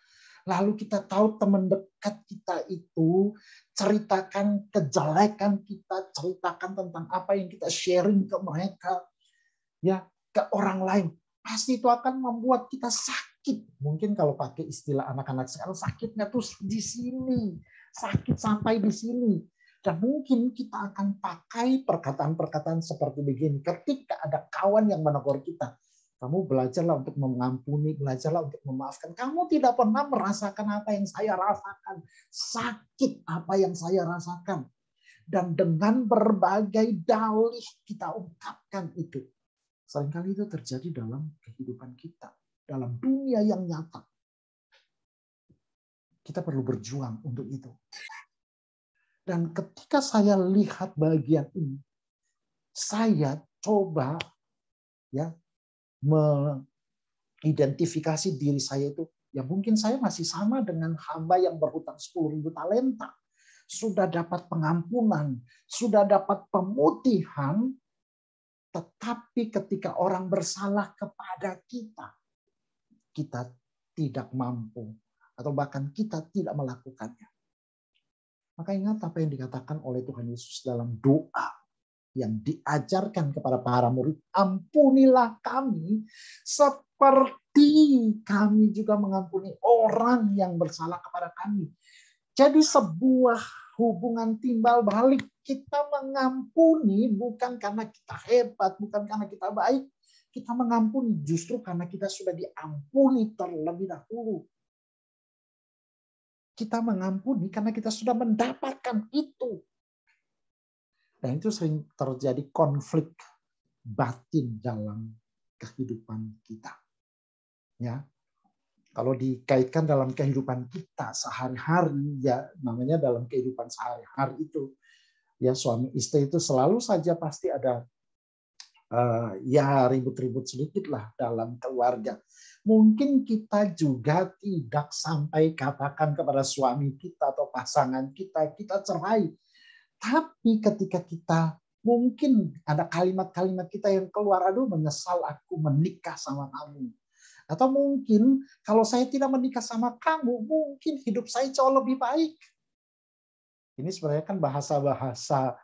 Lalu kita tahu teman dekat kita itu ceritakan kejelekan kita, ceritakan tentang apa yang kita sharing ke mereka, ya ke orang lain. Pasti itu akan membuat kita sakit. Mungkin kalau pakai istilah anak-anak sekarang, sakitnya tuh di sini. Sakit sampai di sini. Dan mungkin kita akan pakai perkataan-perkataan seperti begini. Ketika ada kawan yang menegur kita, kamu belajarlah untuk mengampuni, belajarlah untuk memaafkan. Kamu tidak pernah merasakan apa yang saya rasakan. Sakit apa yang saya rasakan. Dan dengan berbagai dalih kita ungkapkan itu. Seringkali itu terjadi dalam kehidupan kita. Dalam dunia yang nyata. Kita perlu berjuang untuk itu. Dan ketika saya lihat bagian ini, saya coba ya mengidentifikasi diri saya itu, ya mungkin saya masih sama dengan hamba yang berhutang 10.000 talenta. Sudah dapat pengampunan, sudah dapat pemutihan, tetapi ketika orang bersalah kepada kita, kita tidak mampu, atau bahkan kita tidak melakukannya. Maka ingat apa yang dikatakan oleh Tuhan Yesus dalam doa yang diajarkan kepada para murid. Ampunilah kami seperti kami juga mengampuni orang yang bersalah kepada kami. Jadi sebuah hubungan timbal balik. Kita mengampuni bukan karena kita hebat, bukan karena kita baik. Kita mengampuni justru karena kita sudah diampuni terlebih dahulu. Kita mengampuni karena kita sudah mendapatkan itu. Dan itu sering terjadi konflik batin dalam kehidupan kita. Ya, kalau dikaitkan dalam kehidupan kita sehari-hari, ya namanya dalam kehidupan sehari-hari itu, ya suami istri itu selalu saja pasti ada ya ribut-ribut sedikit lah dalam keluarga. Mungkin kita juga tidak sampai katakan kepada suami kita atau pasangan kita cerai. Tapi ketika kita mungkin ada kalimat-kalimat kita yang keluar, aduh menyesal aku menikah sama kamu. Atau mungkin kalau saya tidak menikah sama kamu, mungkin hidup saya jauh lebih baik. Ini sebenarnya kan bahasa-bahasa,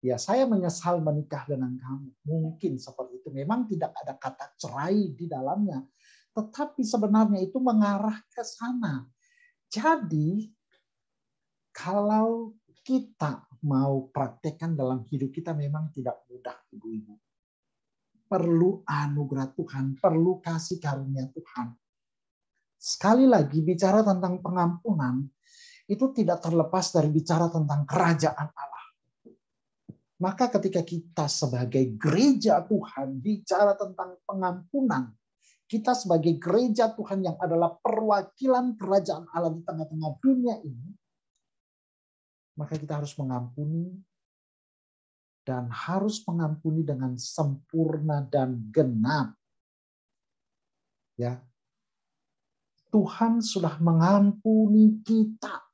ya saya menyesal menikah dengan kamu. Mungkin seperti itu. Memang tidak ada kata cerai di dalamnya. Tetapi sebenarnya itu mengarah ke sana. Jadi kalau kita mau praktekkan dalam hidup kita memang tidak mudah, ibu-ibu. Perlu anugerah Tuhan, perlu kasih karunia Tuhan. Sekali lagi bicara tentang pengampunan, itu tidak terlepas dari bicara tentang kerajaan Allah. Maka ketika kita sebagai gereja Tuhan bicara tentang pengampunan, kita sebagai gereja Tuhan yang adalah perwakilan kerajaan Allah di tengah-tengah dunia ini, maka kita harus mengampuni dan harus mengampuni dengan sempurna dan genap. Ya. Tuhan sudah mengampuni kita.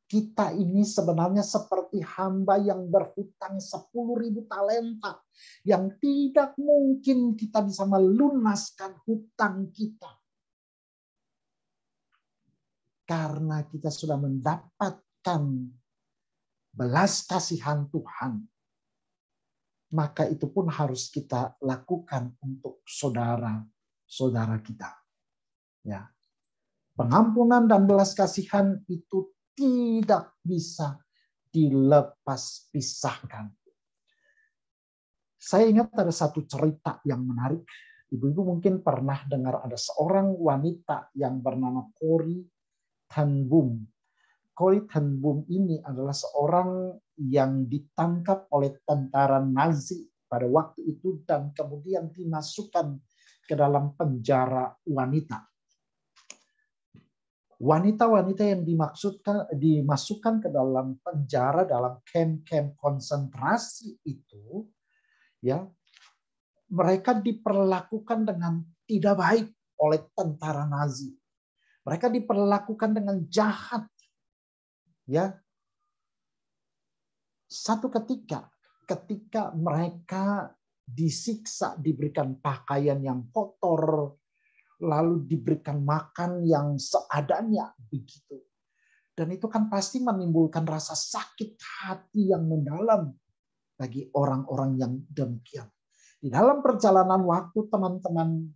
Kita ini sebenarnya seperti hamba yang berhutang 10.000 talenta. Yang tidak mungkin kita bisa melunaskan hutang kita. Karena kita sudah mendapatkan belas kasihan Tuhan. maka itu pun harus kita lakukan untuk saudara-saudara kita. Ya. Pengampunan dan belas kasihan itu tidak bisa dilepas pisahkan. Saya ingat ada satu cerita yang menarik. Ibu-ibu mungkin pernah dengar ada seorang wanita yang bernama Corrie ten Boom. Corrie ten Boom ini adalah seorang yang ditangkap oleh tentara Nazi pada waktu itu dan kemudian dimasukkan ke dalam penjara wanita. Wanita-wanita yang dimasukkan ke dalam penjara, dalam kamp-kamp konsentrasi itu, ya, mereka diperlakukan dengan tidak baik oleh tentara Nazi. Mereka diperlakukan dengan jahat. Ya. Satu ketika mereka disiksa, diberikan pakaian yang kotor, lalu diberikan makan yang seadanya begitu. Dan itu kan pasti menimbulkan rasa sakit hati yang mendalam bagi orang-orang yang demikian. Di dalam perjalanan waktu teman-teman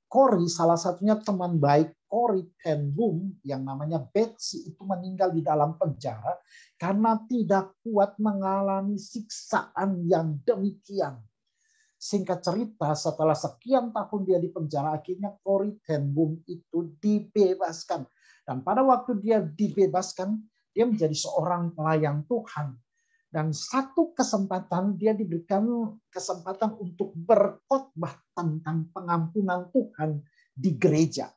Corrie, salah satunya teman baik Corrie ten Boom yang namanya Betsy itu meninggal di dalam penjara karena tidak kuat mengalami siksaan yang demikian. Singkat cerita, setelah sekian tahun dia di penjara, akhirnya Corrie ten Boom itu dibebaskan. Dan pada waktu dia dibebaskan, dia menjadi seorang pelayan Tuhan. Dan satu kesempatan dia diberikan kesempatan untuk berkhotbah tentang pengampunan Tuhan di gereja.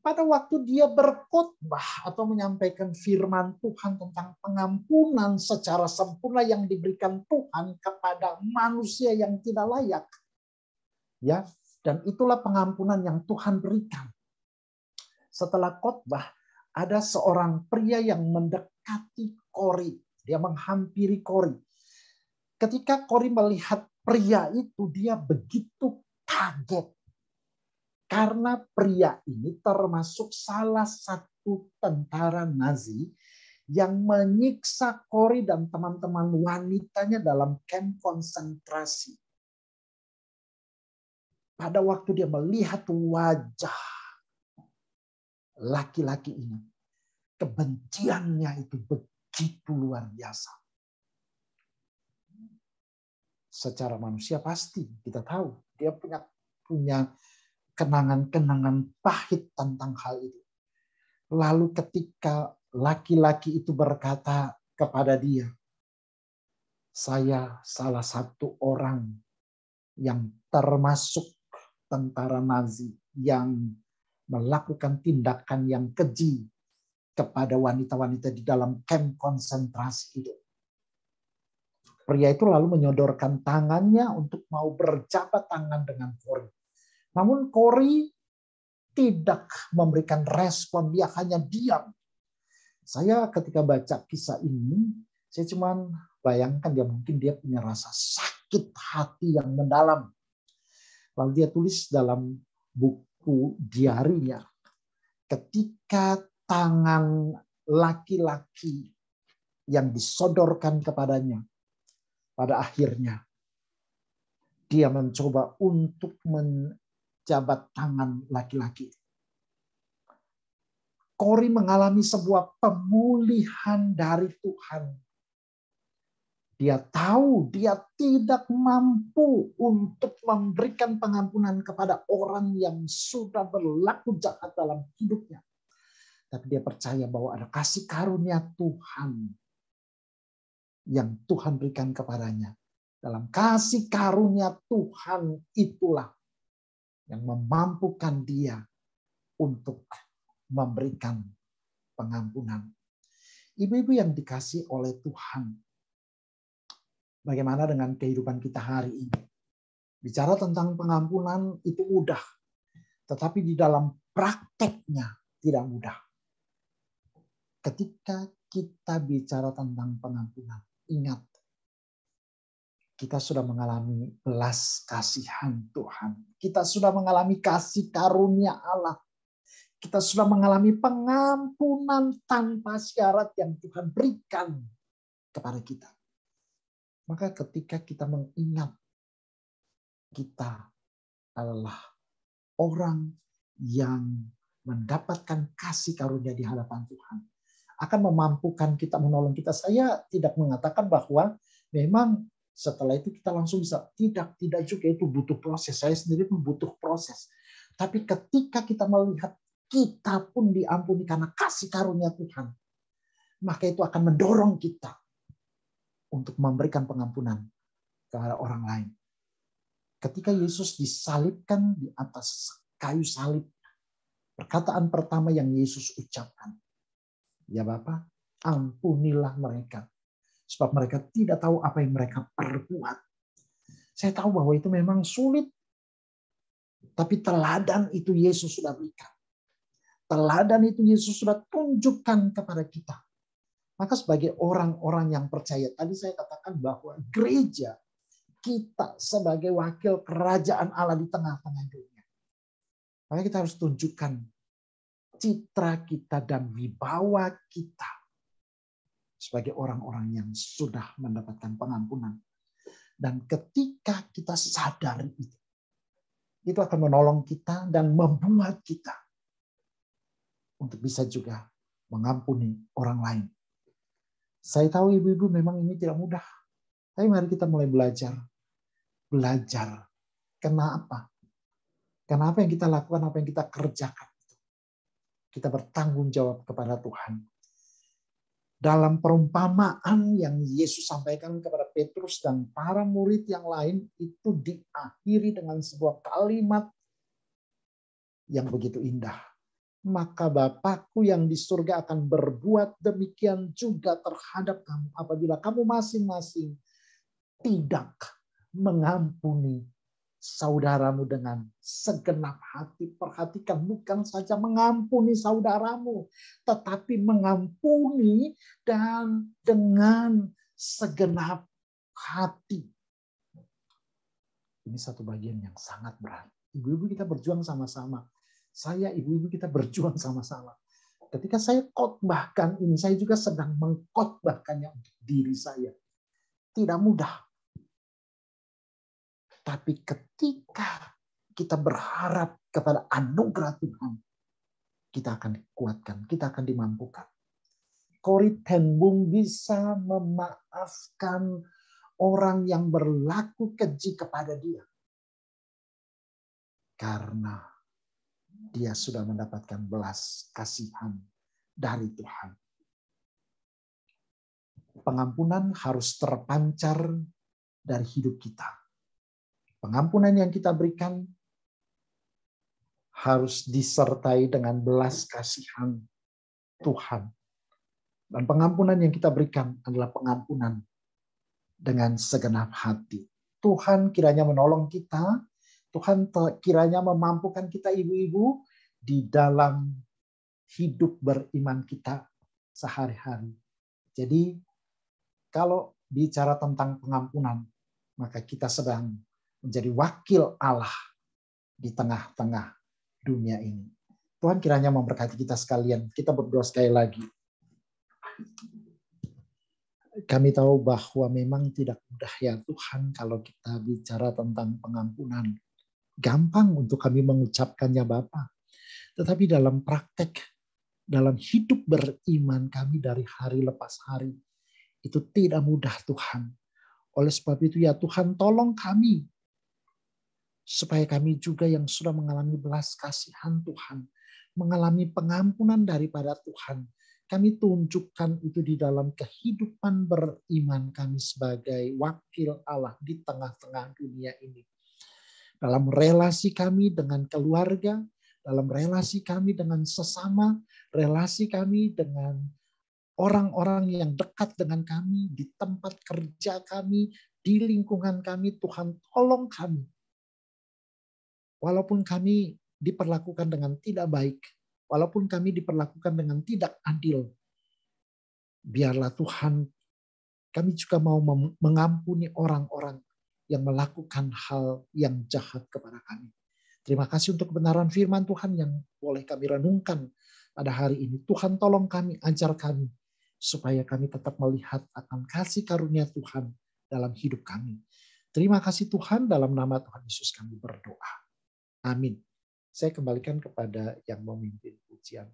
Pada waktu dia berkhotbah atau menyampaikan firman Tuhan tentang pengampunan secara sempurna yang diberikan Tuhan kepada manusia yang tidak layak. Ya, dan itulah pengampunan yang Tuhan berikan. Setelah khotbah, ada seorang pria yang mendekati Corrie. Dia menghampiri Corrie. Ketika Corrie melihat pria itu, dia begitu kaget. Karena pria ini termasuk salah satu tentara Nazi yang menyiksa Corrie dan teman-teman wanitanya dalam kamp konsentrasi. Pada waktu dia melihat wajah laki-laki ini, kebenciannya itu begitu luar biasa. Secara manusia pasti kita tahu dia punya kenangan-kenangan pahit tentang hal itu. Lalu ketika laki-laki itu berkata kepada dia, saya salah satu orang yang termasuk tentara Nazi yang melakukan tindakan yang keji kepada wanita-wanita di dalam kamp konsentrasi itu. Pria itu lalu menyodorkan tangannya untuk mau berjabat tangan dengan Corrie. Namun Corrie tidak memberikan respon, dia hanya diam. Saya ketika baca kisah ini, saya cuma bayangkan dia punya rasa sakit hati yang mendalam. Lalu dia tulis dalam buku diarinya, ketika tangan laki-laki yang disodorkan kepadanya, pada akhirnya dia mencoba untuk menjabat tangan laki-laki. Corrie mengalami sebuah pemulihan dari Tuhan. Dia tahu dia tidak mampu untuk memberikan pengampunan kepada orang yang sudah berlaku jahat dalam hidupnya. Tapi dia percaya bahwa ada kasih karunia Tuhan yang Tuhan berikan kepadanya. Dalam kasih karunia Tuhan itulah yang memampukan dia untuk memberikan pengampunan. Ibu-ibu yang dikasihi oleh Tuhan, bagaimana dengan kehidupan kita hari ini? Bicara tentang pengampunan itu mudah, tetapi di dalam prakteknya tidak mudah. Ketika kita bicara tentang pengampunan, ingat, kita sudah mengalami belas kasihan Tuhan. Kita sudah mengalami kasih karunia Allah. Kita sudah mengalami pengampunan tanpa syarat yang Tuhan berikan kepada kita. Maka ketika kita mengingat kita adalah orang yang mendapatkan kasih karunia di hadapan Tuhan, akan memampukan kita, menolong kita. Saya tidak mengatakan bahwa memang setelah itu kita langsung bisa. Tidak juga, itu butuh proses. Saya sendiri pun butuh proses. Tapi ketika kita melihat kita pun diampuni karena kasih karunia Tuhan, maka itu akan mendorong kita untuk memberikan pengampunan kepada orang lain. Ketika Yesus disalibkan di atas kayu salib, perkataan pertama yang Yesus ucapkan, ya Bapa, ampunilah mereka, sebab mereka tidak tahu apa yang mereka perbuat. Saya tahu bahwa itu memang sulit, tapi teladan itu Yesus sudah berikan. Teladan itu Yesus sudah tunjukkan kepada kita. Maka sebagai orang-orang yang percaya, tadi saya katakan bahwa gereja, kita sebagai wakil kerajaan Allah di tengah-tengah dunia. Maka kita harus tunjukkan citra kita dan wibawa kita sebagai orang-orang yang sudah mendapatkan pengampunan. Dan ketika kita sadar itu akan menolong kita dan membuat kita untuk bisa juga mengampuni orang lain. Saya tahu ibu-ibu memang ini tidak mudah. Tapi mari kita mulai belajar. Belajar. Kenapa? Karena apa yang kita lakukan, apa yang kita kerjakan, kita bertanggung jawab kepada Tuhan. Dalam perumpamaan yang Yesus sampaikan kepada Petrus dan para murid yang lain, itu diakhiri dengan sebuah kalimat yang begitu indah. Maka Bapakku yang di surga akan berbuat demikian juga terhadap kamu apabila kamu masing-masing tidak mengampuni saudaramu dengan segenap hati. Perhatikan, bukan saja mengampuni saudaramu, tetapi mengampuni dan dengan segenap hati. Ini satu bagian yang sangat berat. Ibu-ibu kita berjuang sama-sama. Saya, ibu-ibu kita berjuang sama-sama. Ketika saya khotbahkan ini, saya juga sedang mengkhotbahkannya untuk diri saya. Tidak mudah. Tapi ketika kita berharap kepada anugerah Tuhan, kita akan dikuatkan, kita akan dimampukan. Corrie ten Boom bisa memaafkan orang yang berlaku keji kepada dia. Karena dia sudah mendapatkan belas kasihan dari Tuhan. Pengampunan harus terpancar dari hidup kita. Pengampunan yang kita berikan harus disertai dengan belas kasihan Tuhan. Dan pengampunan yang kita berikan adalah pengampunan dengan segenap hati. Tuhan kiranya menolong kita. Tuhan kiranya memampukan kita ibu-ibu di dalam hidup beriman kita sehari-hari. Jadi kalau bicara tentang pengampunan, maka kita sedang menjadi wakil Allah di tengah-tengah dunia ini. Tuhan kiranya memberkati kita sekalian. Kita berdoa sekali lagi. Kami tahu bahwa memang tidak mudah ya Tuhan kalau kita bicara tentang pengampunan. Gampang untuk kami mengucapkannya Bapa. Tetapi dalam praktek, dalam hidup beriman kami dari hari lepas hari, itu tidak mudah Tuhan. Oleh sebab itu ya Tuhan tolong kami. Supaya kami juga yang sudah mengalami belas kasihan Tuhan. Mengalami pengampunan daripada Tuhan. Kami tunjukkan itu di dalam kehidupan beriman kami sebagai wakil Allah di tengah-tengah dunia ini. Dalam relasi kami dengan keluarga, dalam relasi kami dengan sesama, relasi kami dengan orang-orang yang dekat dengan kami, di tempat kerja kami, di lingkungan kami, Tuhan tolong kami. Walaupun kami diperlakukan dengan tidak baik, walaupun kami diperlakukan dengan tidak adil, biarlah Tuhan, kami juga mau mengampuni orang-orang yang melakukan hal yang jahat kepada kami. Terima kasih untuk kebenaran firman Tuhan yang boleh kami renungkan pada hari ini. Tuhan tolong kami, ajar kami, supaya kami tetap melihat akan kasih karunia Tuhan dalam hidup kami. Terima kasih Tuhan, dalam nama Tuhan Yesus kami berdoa. Amin. Saya kembalikan kepada yang memimpin pujian.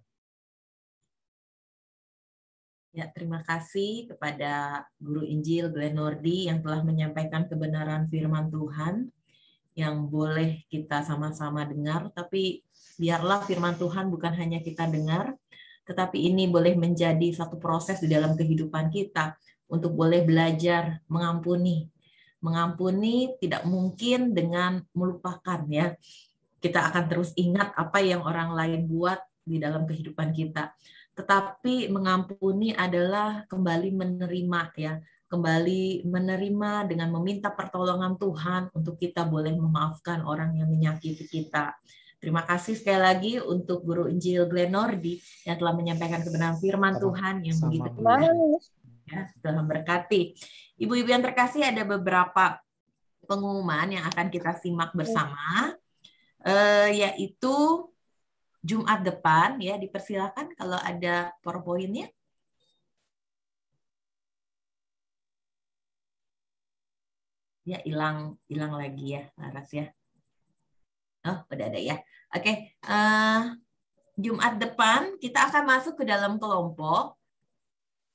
Ya, terima kasih kepada Guru Injil Glenn Nordi yang telah menyampaikan kebenaran firman Tuhan yang boleh kita sama-sama dengar, tapi biarlah firman Tuhan bukan hanya kita dengar, tetapi ini boleh menjadi satu proses di dalam kehidupan kita untuk boleh belajar mengampuni. Mengampuni tidak mungkin dengan melupakan, ya. Kita akan terus ingat apa yang orang lain buat di dalam kehidupan kita. Tetapi mengampuni adalah kembali menerima, ya. Kembali menerima dengan meminta pertolongan Tuhan untuk kita boleh memaafkan orang yang menyakiti kita. Terima kasih sekali lagi untuk Guru Injil Glenn Nordi yang telah menyampaikan kebenaran firman Tuhan yang begitu indah, ya, telah memberkati. Ibu-ibu yang terkasih, ada beberapa pengumuman yang akan kita simak bersama, yaitu Jumat depan, ya, dipersilakan kalau ada PowerPoint-nya. Ya, hilang lagi ya, Laras ya. Oh, udah ada ya. Oke, Jumat depan kita akan masuk ke dalam kelompok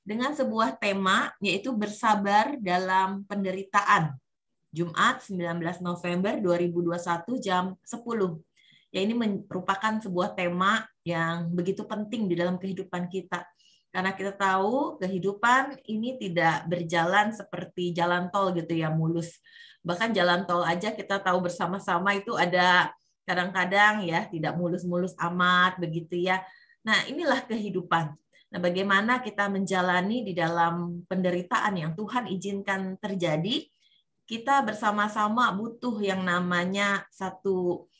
dengan sebuah tema, yaitu bersabar dalam penderitaan. Jumat 19 November 2021 jam 10. Ya, ini merupakan sebuah tema yang begitu penting di dalam kehidupan kita. Karena kita tahu kehidupan ini tidak berjalan seperti jalan tol gitu ya, mulus. Bahkan jalan tol aja kita tahu bersama-sama itu ada kadang-kadang ya tidak mulus-mulus amat begitu ya. Nah, inilah kehidupan. Nah, bagaimana kita menjalani di dalam penderitaan yang Tuhan izinkan terjadi, kita bersama-sama butuh yang namanya satu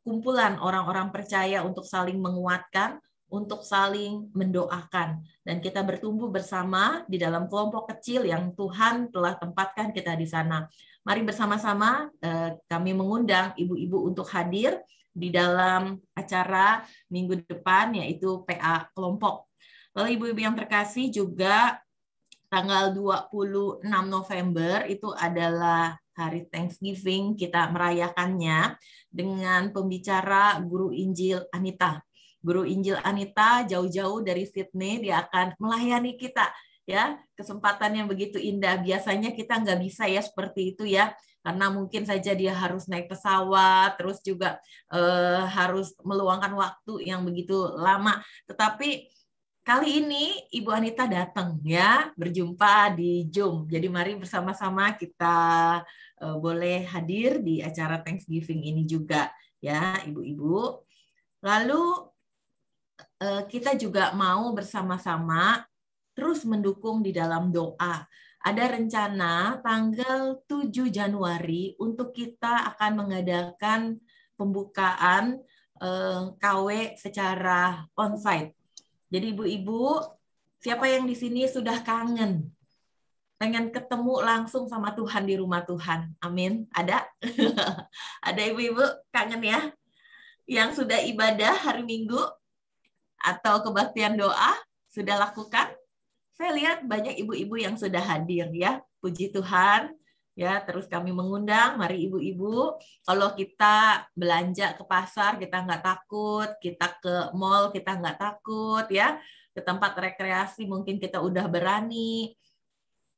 kumpulan orang-orang percaya untuk saling menguatkan, untuk saling mendoakan. Dan kita bertumbuh bersama di dalam kelompok kecil yang Tuhan telah tempatkan kita di sana. Mari bersama-sama kami mengundang ibu-ibu untuk hadir di dalam acara minggu depan, yaitu PA kelompok. Lalu ibu-ibu yang terkasih, juga tanggal 26 November itu adalah hari Thanksgiving, kita merayakannya dengan pembicara Guru Injil Anita. Guru Injil Anita jauh-jauh dari Sydney, dia akan melayani kita, ya. Kesempatan yang begitu indah. Biasanya kita nggak bisa ya seperti itu ya, karena mungkin saja dia harus naik pesawat, terus juga harus meluangkan waktu yang begitu lama. Tetapi kali ini Ibu Anita datang ya, berjumpa di Zoom. Jadi mari bersama-sama kita boleh hadir di acara Thanksgiving ini juga ya, ibu-ibu. Lalu kita juga mau bersama-sama terus mendukung di dalam doa. Ada rencana tanggal 7 Januari untuk kita akan mengadakan pembukaan KW secara onsite. Jadi ibu-ibu, siapa yang di sini sudah kangen? Pengen ketemu langsung sama Tuhan di rumah Tuhan. Amin. Ada? Ada ibu-ibu kangen ya? Yang sudah ibadah hari Minggu atau kebaktian doa sudah lakukan? Saya lihat banyak ibu-ibu yang sudah hadir ya. Puji Tuhan. Ya, terus kami mengundang, mari ibu-ibu, kalau kita belanja ke pasar kita nggak takut, kita ke mall kita nggak takut ya, ke tempat rekreasi mungkin kita udah berani.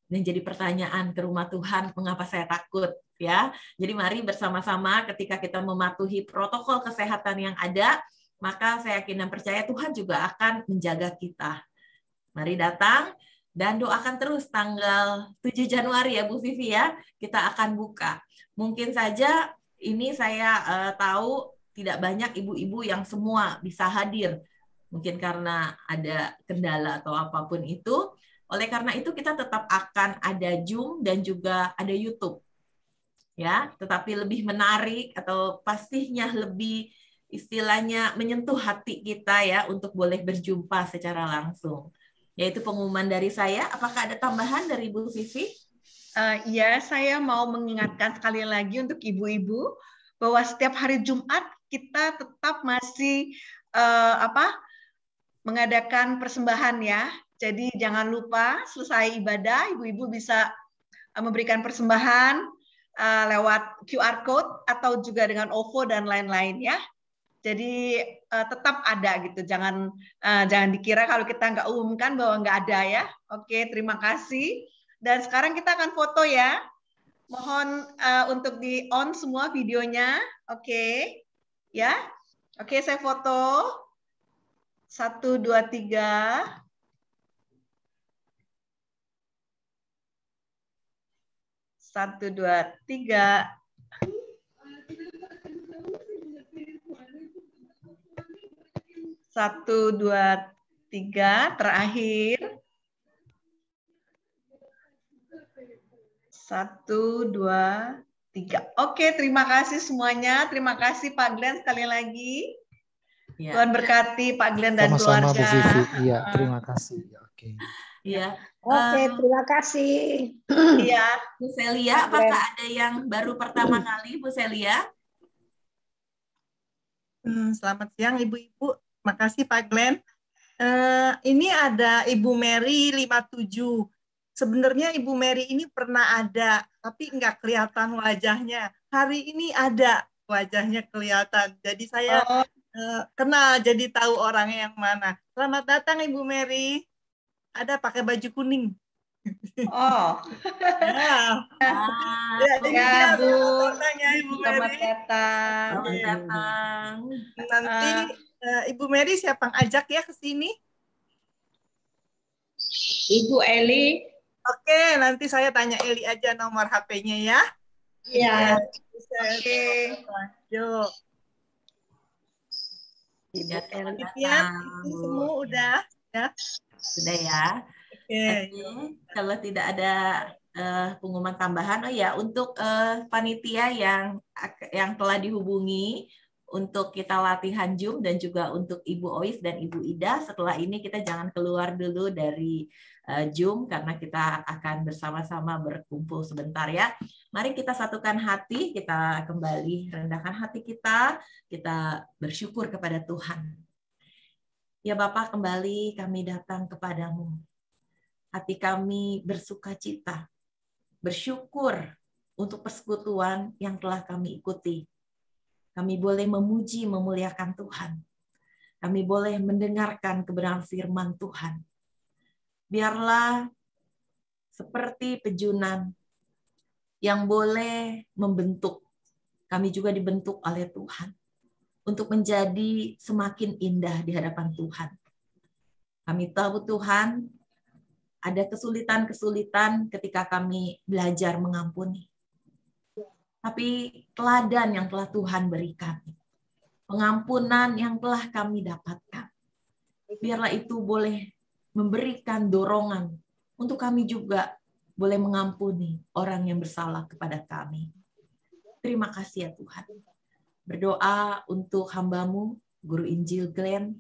Dan jadi pertanyaan ke rumah Tuhan, mengapa saya takut ya? Jadi mari bersama-sama ketika kita mematuhi protokol kesehatan yang ada, maka saya yakin dan percaya Tuhan juga akan menjaga kita. Mari datang dan doakan terus tanggal 7 Januari ya Bu Vivi ya, kita akan buka. Mungkin saja ini saya tahu tidak banyak ibu-ibu yang semua bisa hadir. Mungkin karena ada kendala atau apapun itu. Oleh karena itu kita tetap akan ada Zoom dan juga ada YouTube. Ya, tetapi lebih menarik atau pastinya lebih istilahnya menyentuh hati kita ya untuk boleh berjumpa secara langsung. Yaitu pengumuman dari saya. Apakah ada tambahan dari Bu Vivi? Ya, saya mau mengingatkan sekali lagi untuk ibu-ibu bahwa setiap hari Jumat kita tetap masih mengadakan persembahan ya. Jadi jangan lupa selesai ibadah, ibu-ibu bisa memberikan persembahan lewat QR code atau juga dengan OVO dan lain-lain ya. Jadi tetap ada gitu, jangan dikira kalau kita nggak umumkan bahwa nggak ada ya. Oke, terima kasih. Dan sekarang kita akan foto ya. Mohon untuk di on semua videonya. Oke, ya. Oke, saya foto. 1, 2, 3. 1, 2, 3. 1, 2, 3, terakhir. 1, 2, 3. Oke, terima kasih semuanya. Terima kasih Pak Glenn sekali lagi. Ya. Tuhan berkati Pak Glenn dan sama-sama, keluarga. Bu Vivi. Iya, terima kasih. Oke. Iya. Oke, terima kasih. Iya. Bu Celia, apakah ada yang baru pertama kali, Bu Celia? Selamat siang Ibu-Ibu. Makasih Pak Glenn. Ini ada Ibu Mary 57. Sebenarnya Ibu Mary ini pernah ada, tapi nggak kelihatan wajahnya. Hari ini ada wajahnya kelihatan. Jadi saya kenal, jadi tahu orangnya yang mana. Selamat datang Ibu Mary. Ada pakai baju kuning. Oh. Ya, Bu. Ibu Selamat Mary. datang. Selamat datang. Nanti Ibu Mary siapa yang ajak ya ke sini? Ibu Eli. Oke, nanti saya tanya Eli aja nomor HP-nya ya. Iya. Oke. Yuk. Ibu Eli. Ya, itu semua udah ya. Sudah ya. Oke. Kalau tidak ada pengumuman tambahan, oh ya, untuk panitia yang telah dihubungi untuk kita latihan Zoom dan juga untuk Ibu Ois dan Ibu Ida, setelah ini kita jangan keluar dulu dari Zoom karena kita akan bersama-sama berkumpul sebentar ya. Mari kita satukan hati, kita kembali rendahkan hati kita bersyukur kepada Tuhan. Ya Bapa, kembali kami datang kepadamu. Hati kami bersuka cita, bersyukur untuk persekutuan yang telah kami ikuti. Kami boleh memuji, memuliakan Tuhan. Kami boleh mendengarkan kebenaran firman Tuhan. Biarlah seperti pejunan yang boleh membentuk, kami juga dibentuk oleh Tuhan untuk menjadi semakin indah di hadapan Tuhan. Kami tahu Tuhan, ada kesulitan-kesulitan ketika kami belajar mengampuni. Tapi teladan yang telah Tuhan berikan, pengampunan yang telah kami dapatkan, biarlah itu boleh memberikan dorongan untuk kami juga boleh mengampuni orang yang bersalah kepada kami. Terima kasih ya Tuhan. Berdoa untuk hamba-Mu, Guru Injil Glenn,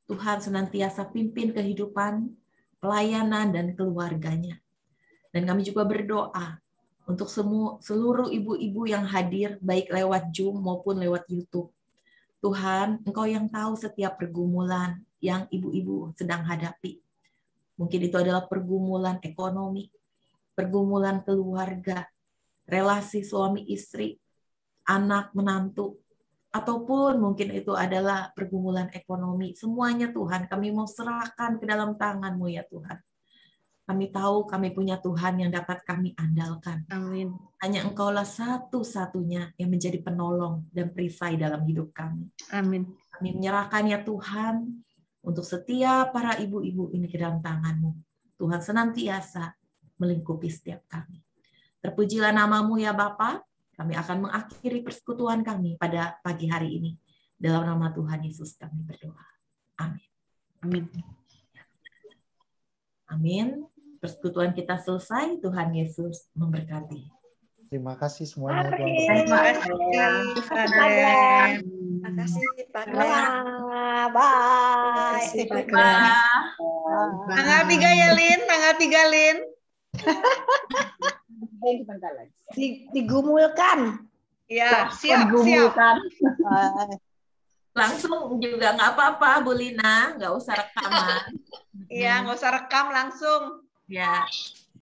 Tuhan senantiasa pimpin kehidupan, pelayanan, dan keluarganya. Dan kami juga berdoa untuk seluruh ibu-ibu yang hadir, baik lewat Zoom maupun lewat YouTube. Tuhan, Engkau yang tahu setiap pergumulan yang ibu-ibu sedang hadapi. Mungkin itu adalah pergumulan ekonomi, pergumulan keluarga, relasi suami istri, anak menantu, ataupun mungkin itu adalah pergumulan ekonomi. Semuanya Tuhan, kami mau serahkan ke dalam tangan-Mu ya Tuhan. Kami tahu kami punya Tuhan yang dapat kami andalkan. Amin. Hanya Engkaulah satu-satunya yang menjadi penolong dan perisai dalam hidup kami. Amin. Kami menyerahkan ya Tuhan untuk setiap para ibu-ibu ini ke dalam tangan-Mu. Tuhan senantiasa melingkupi setiap kami. Terpujilah nama-Mu ya Bapa. Kami akan mengakhiri persekutuan kami pada pagi hari ini. Dalam nama Tuhan Yesus kami berdoa. Amin. Amin. Amin. Persekutuan kita selesai. Tuhan Yesus memberkati. Terima kasih semuanya. Terima kasih. Terima kasih Pak Glenn. Bye. Tanggal 3 ya Lin, tanggal 3 Lin. Digumulkan. Ya, siap. Langsung juga nggak apa-apa, Bu Lina. Nggak usah rekaman. Iya, nggak usah rekam langsung. Ya.